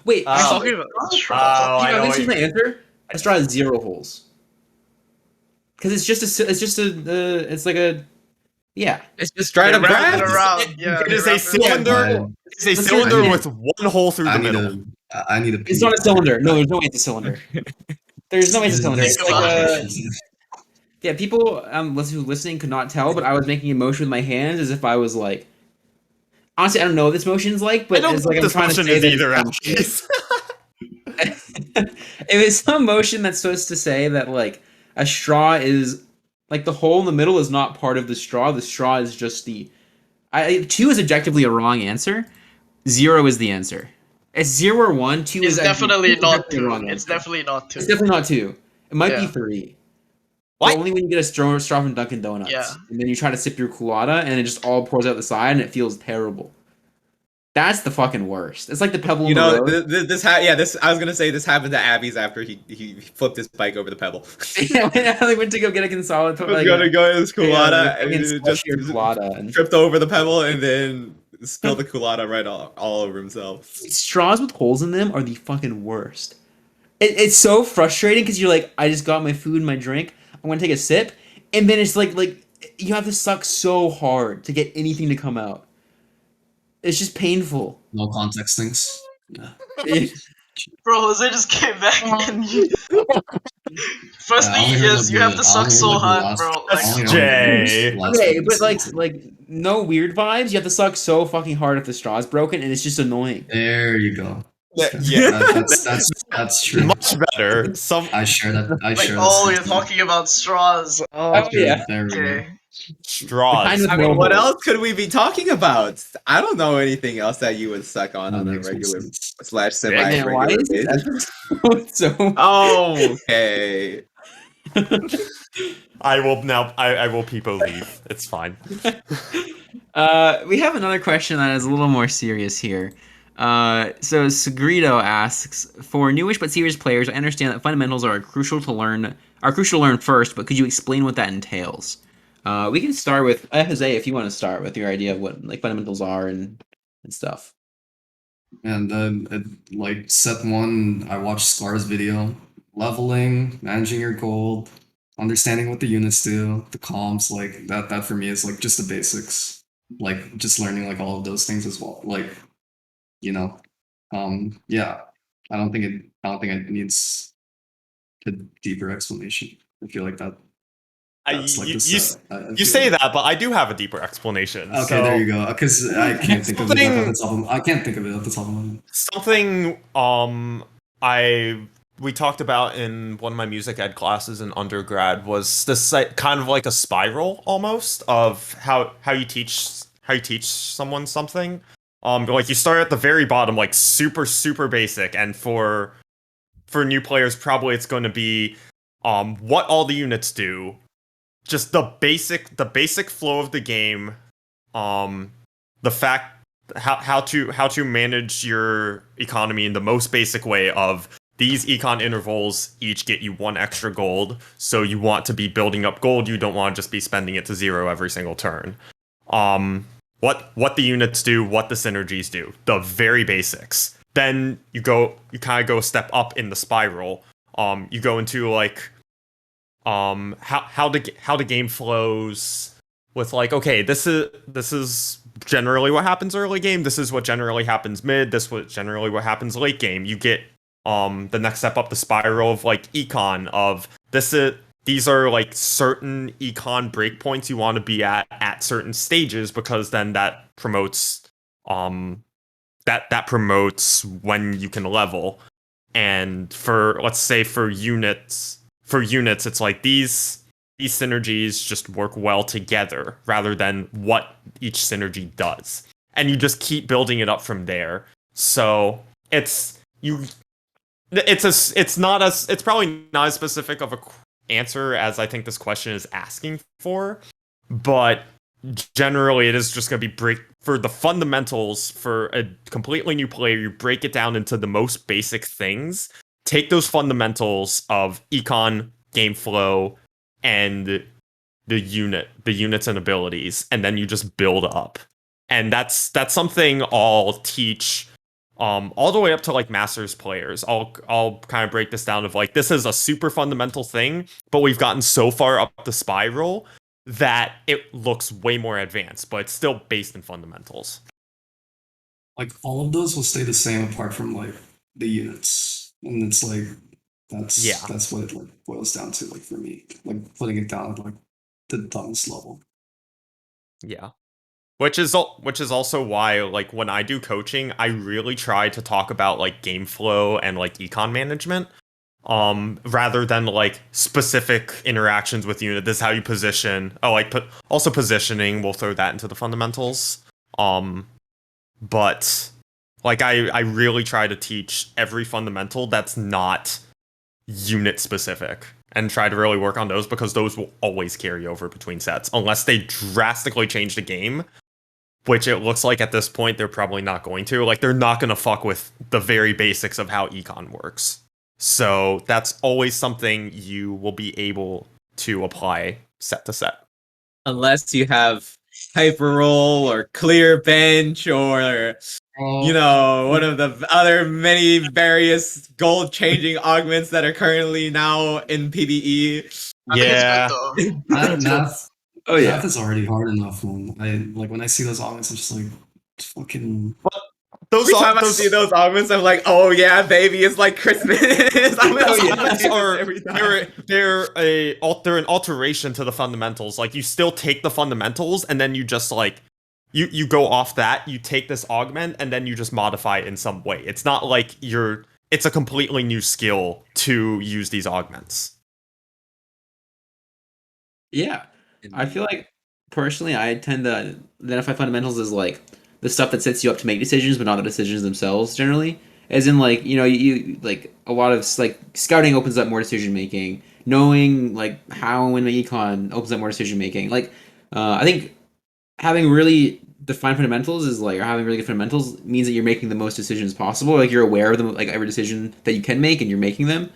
Wait. I'm talking about straw. This is my answer. A straw has 0 holes. Because it's just dried up grass. Yeah, It is a cylinder. It's a cylinder with 1 hole through the middle. I need a. It's not a cylinder. No, there's no way it's a cylinder. There's no way it's a cylinder. Think It's like about yeah. People listening could not tell, but I was making a motion with my hands as if I was like. Honestly, I don't know what this motion's like, I but don't it's think like I'm this trying to motion say is that either. it's if it's some motion that's supposed to say that like a straw is like the hole in the middle is not part of the straw is just the 2 is objectively a wrong answer, 0 is the answer. It's 0 or 1, 2 It's is definitely not the 2. wrong It's answer. definitely not 2. It's definitely not 2. It might be Yeah. 3. What? But only when you get a straw from Dunkin' Donuts. Yeah. And then you try to sip your colada and it just all pours out the side and it feels terrible. That's the fucking worst. It's like the pebble You in the know, road. this I was gonna say this happened to Abby's after he flipped his bike over the pebble. Yeah, when I went to go get a consolidate. He was gonna go in his colada and fucking it just slushy colada. And tripped over the pebble and then spilled the colada right all over himself. straws with holes in them are the fucking worst. It's so frustrating because you're like, I just got my food and my drink. I'm gonna take a sip, and then it's like you have to suck so hard to get anything to come out. It's just painful. No context things. Yeah. Bro, Jose just came back and you... First thing is you have to suck so hard, bro. Like, Jay. Okay, but like no weird vibes. You have to suck so fucking hard if the straw's broken, and it's just annoying. There you go. Yeah. That's true. Much better. I share that. I like share. oh, that you're talking about straws. Oh, Oh, yeah. There we go. okay. Straws. Kind of- I mean, what else could we be talking about? I don't know anything else that you would suck on That a makes more regular sense. / Man, semi-regular why is basis. that so? Oh, okay. I will people leave. It's fine. We have another question that is a little more serious here. So Sagrito asks, for newish but serious players, I understand that fundamentals are crucial to learn first, but could you explain what that entails? We can start with Jose if you want to start with your idea of what like fundamentals are and stuff. And then like set 1, I watched Scar's video. Leveling, managing your gold, understanding what the units do, the comps, like that for me is like just the basics. Like just learning like all of those things as well. Like, you know, yeah. I don't think it needs a deeper explanation. I feel like that's like the set. You say that, but I do have a deeper explanation. Okay, so there you go. Because I can't think of it off the top of I can't think of it off the top of my head. Something we talked about in one of my music ed classes in undergrad was this kind of like a spiral almost of how you teach someone something. Like you start at the very bottom, like super basic, and for new players, probably it's going to be what all the units do, just the basic flow of the game, the fact how to manage your economy in the most basic way of these econ intervals each get you 1 extra gold, so you want to be building up gold. You don't want to just be spending it to 0 every single turn. What the units do, what the synergies do, the very basics. Then you kind of go a step up in the spiral. You go into like how the game flows with like, okay, this is generally what happens early game. This is what generally happens mid. This is what generally what happens late game. You get the next step up the spiral of like econ of these are like certain econ breakpoints you want to be at certain stages, because then that promotes that promotes when you can level. And for let's say for units it's like these synergies just work well together rather than what each synergy does, and you just keep building it up from there. So it's probably not as specific of a answer as I think this question is asking for, but generally it is just going to be for the fundamentals. For a completely new player, you break it down into the most basic things, take those fundamentals of econ, game flow, and the units and abilities, and then you just build up. And that's something I'll teach all the way up to like masters players. I'll kind of break this down of like, this is a super fundamental thing, but we've gotten so far up the spiral that it looks way more advanced, but it's still based in fundamentals. Like all of those will stay the same apart from like the units, and it's like Yeah. that's what it like boils down to, like for me, like putting it down at like the dumbest level. Yeah. Which is also why, like, when I do coaching, I really try to talk about like game flow and like econ management, rather than like specific interactions with unit. This is how you position. Oh, like also positioning. We'll throw that into the fundamentals. But like I really try to teach every fundamental that's not unit specific, and try to really work on those, because those will always carry over between sets unless they drastically change the game, which it looks like at this point they're probably not going to. Like, they're not going to fuck with the very basics of how econ works. So that's always something you will be able to apply set to set. Unless you have hyper roll or clear bench or one of the other many various gold changing augments that are currently now in PvE. I think it's Yeah. good though. Math, Oh yeah. math is already hard enough, man. I like when I see those augments, I'm just like, fucking. Every time I see those augments, I'm like, oh yeah, baby, it's like Christmas. They're an alteration to the fundamentals. Like, you still take the fundamentals, and then you just like you go off that, you take this augment, and then you just modify it in some way. It's not like it's a completely new skill to use these augments. Yeah. I feel like personally I tend to identify fundamentals as like the stuff that sets you up to make decisions, but not the decisions themselves generally. As in, like, you like a lot of like scouting opens up more decision making. Knowing like how and when the econ opens up more decision making. Like, I think having really defined fundamentals is like, or having really good fundamentals means that you're making the most decisions possible. Like, you're aware of them, like every decision that you can make, and you're making them.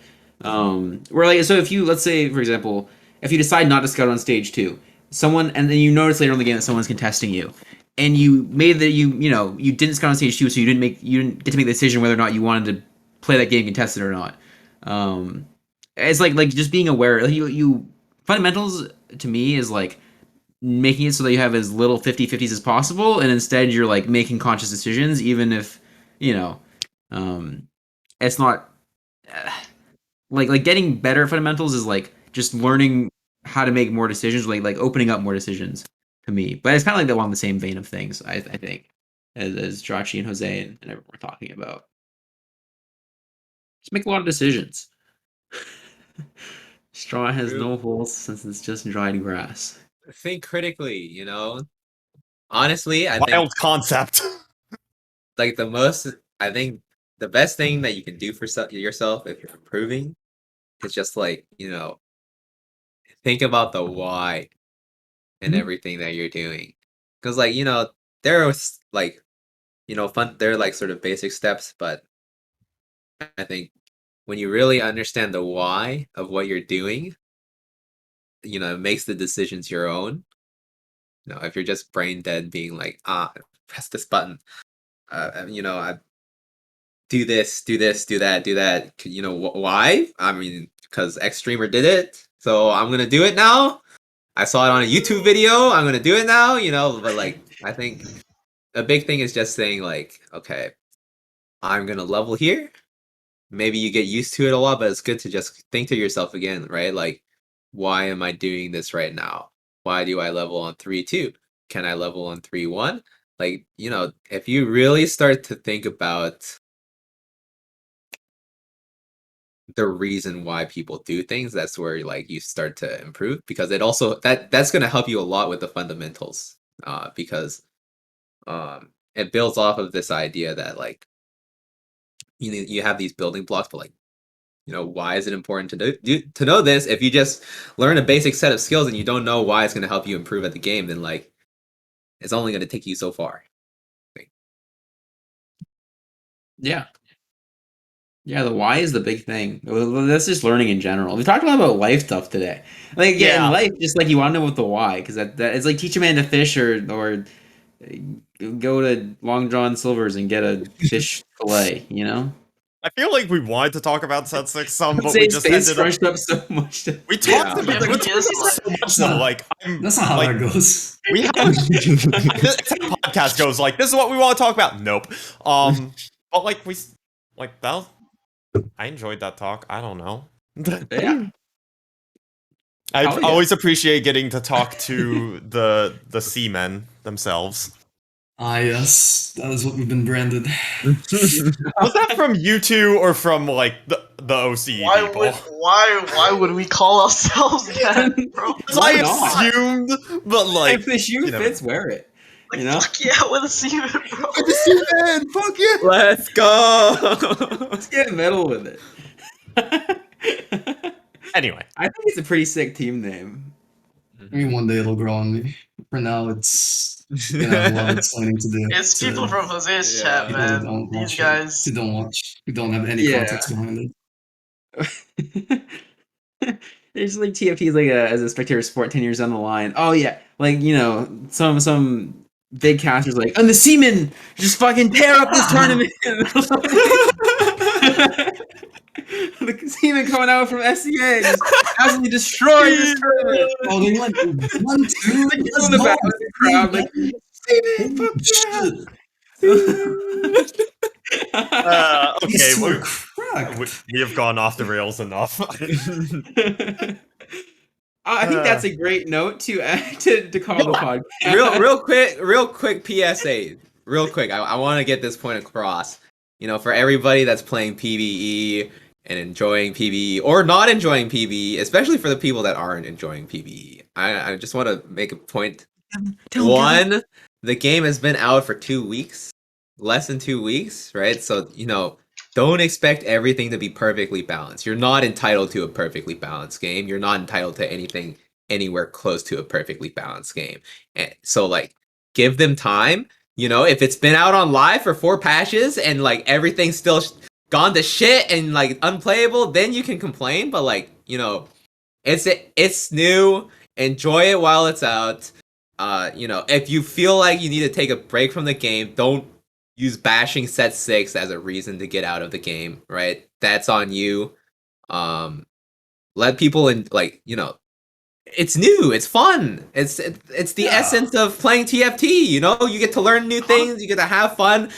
Where like, so if you, let's say for example, if you decide not to scout on stage 2, and then you notice later in the game that someone's contesting you, and you made that you didn't scout on stage 2, so you didn't get to make the decision whether or not you wanted to play that game contested or not. It's like just being aware. Like, you fundamentals to me is like making it so that you have as little 50-50s as possible, and instead you're like making conscious decisions, even if it's not like getting better at fundamentals is like just learning how to make more decisions, like opening up more decisions to me. But it's kind of like along the same vein of things, I think, as Jirachi and Jose and everyone were talking about. Just make a lot of decisions. Straw has no holes since it's just dried grass. Think critically, Honestly, I think Wild concept. like I think the best thing that you can do for yourself if you're improving is just like, think about the why and everything that you're doing. Because like, there are like, there are like sort of basic steps, but I think when you really understand the why of what you're doing, it makes the decisions your own. If you're just brain dead being like, press this button, I do this, do that. Why? I mean, because X streamer did it, so I'm gonna do it now. I saw it on a YouTube video, I'm gonna do it now, but like, I think a big thing is just saying like, okay, I'm gonna level here. Maybe you get used to it a lot, but it's good to just think to yourself again, right? Like, why am I doing this right now? Why do I level on 3-2? Can I level on 3-1? Like, if you really start to think about the reason why people do things, that's where like you start to improve, because it also that's going to help you a lot with the fundamentals, because it builds off of this idea that like you have these building blocks, but like, why is it important to know this? If you just learn a basic set of skills and you don't know why it's going to help you improve at the game, then like it's only going to take you so far. Yeah, the why is the big thing. That's just learning in general. We talked a lot about life stuff today. Like, in life, just like you want to know what the why, because that it's like teach a man to fish or go to Long John Silver's and get a fish fillet. I feel like we wanted to talk about Set 6 some, but Say we just ended up. up so much. We talked about Yeah, we we talked just, about so much though. Like, That's not how like, that goes. we have it's how the podcast goes. Like, this is what we want to talk about. Nope. But like like that. I enjoyed that talk. I don't know. Yeah. I Hell yeah. always appreciate getting to talk to the seamen themselves. Ah, yes, that is what we've been branded. Was that from you two or from like the OC people? Why would we call ourselves that, bro? Why I not? assumed, but like If the shoe you know. fits, wear it. Like, You know? fuck yeah, we're the seaman, bro. Seamen, fuck yeah! Let's go. Let's get in the middle with it. Anyway, I think it's a pretty sick team name. I mean, one day it'll grow on me. For now, it's gonna have a lot of explaining to do. It's to people from Jose's Yeah. chat, people who man. don't These watch it, guys. who don't watch, who don't have any Yeah. context behind it. There's like TFT is like as a spectator sport 10 years down the line. Oh yeah, like some big casters like, and the Seamen just fucking tear up this tournament. The Seamen coming out from SCA just absolutely destroyed this tournament. Oh, they went 1-2. Like, Let's in the back go. of the crowd, like, Seamen, fuck yeah. okay, These two are we, cracked. we have gone off the rails enough. I think that's a great note to call the podcast. real quick PSA. Real quick, I want to get this point across. You know, for everybody that's playing PvE and enjoying PvE or not enjoying PvE, especially for the people that aren't enjoying PvE, I just want to make a point. One, the game has been out for 2 weeks, less than 2 weeks, right? So, you know, don't expect everything to be perfectly balanced. You're not entitled to a perfectly balanced game. You're not entitled to anything anywhere close to a perfectly balanced game. And so, like, give them time. You know, if it's been out on live for 4 patches and like everything's still gone to shit and like unplayable, then you can complain. But like, you know, it's new. Enjoy it while it's out. You know, if you feel like you need to take a break from the game, don't use bashing set 6 as a reason to get out of the game, right? That's on you. Let people in, like, you know, it's new, it's fun. It's the essence of playing TFT, you know? You get to learn new things, you get to have fun.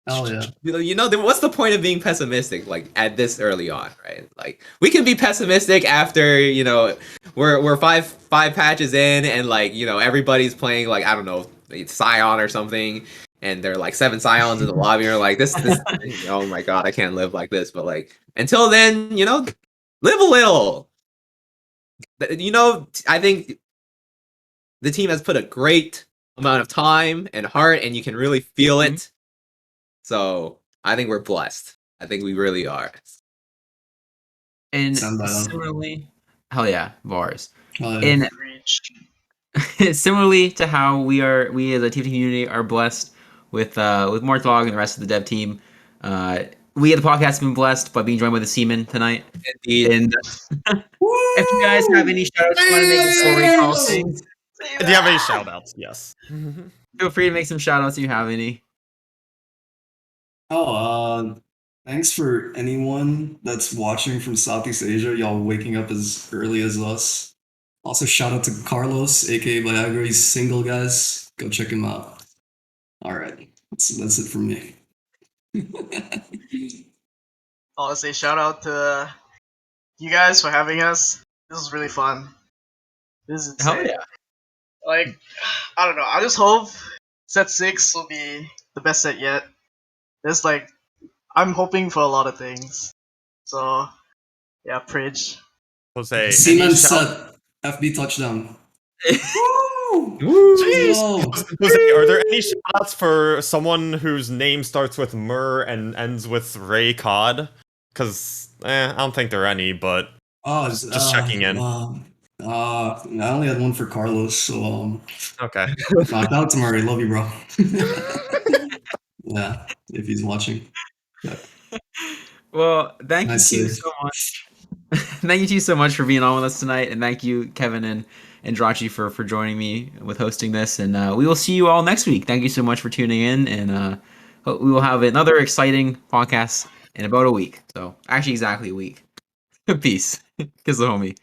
Hell yeah. You know, what's the point of being pessimistic like at this early on, right? Like we can be pessimistic after, you know, we're five patches in and like, you know, everybody's playing like, I don't know, Scion or something, and they're like 7 Scions in the lobby, and like this oh my god, I can't live like this. But like until then, you know, live a little. You know, I think the team has put a great amount of time and heart, and you can really feel it. So I think we're blessed. I think we really are. And Sound bad. similarly, hell yeah, bars. Hell yeah. And similarly to how we as a TFT community are blessed with Mortlog and the rest of the dev team, we at the podcast have been blessed by being joined by the Seamen tonight. Indeed. And if you guys have any shout-outs you want to make before we call things, Do you have any shout outs? Yes. feel free to make some shout-outs if you have any. Oh, thanks for anyone that's watching from Southeast Asia. Y'all waking up as early as us. Also, shout out to Carlos, aka Viagra. He's single, guys. Go check him out. All right, that's it from me. I'll say shout out to you guys for having us. This is really fun. This is Hell insane. yeah. Like, I don't know. I just hope set 6 will be the best set yet. There's like, I'm hoping for a lot of things. So, yeah, Pridge. Jose, Seaman any shout- set FB touchdown. Woo! Jeez. Yo. Jose, are there any shout outs for someone whose name starts with Mur and ends with Ray Cod? Because, I don't think there are any, but Oh, just checking in. I only had one for Carlos, so Okay. shout out to Murray. Love you, bro. Yeah, if he's watching. Yeah. Well, thank Nice you two save. so much. Thank you two so much for being on with us tonight, and thank you, Kevin and Drachi, for joining me with hosting this. And we will see you all next week. Thank you so much for tuning in, and we will have another exciting podcast in about a week. So, actually, exactly a week. Peace. Kiss the homie.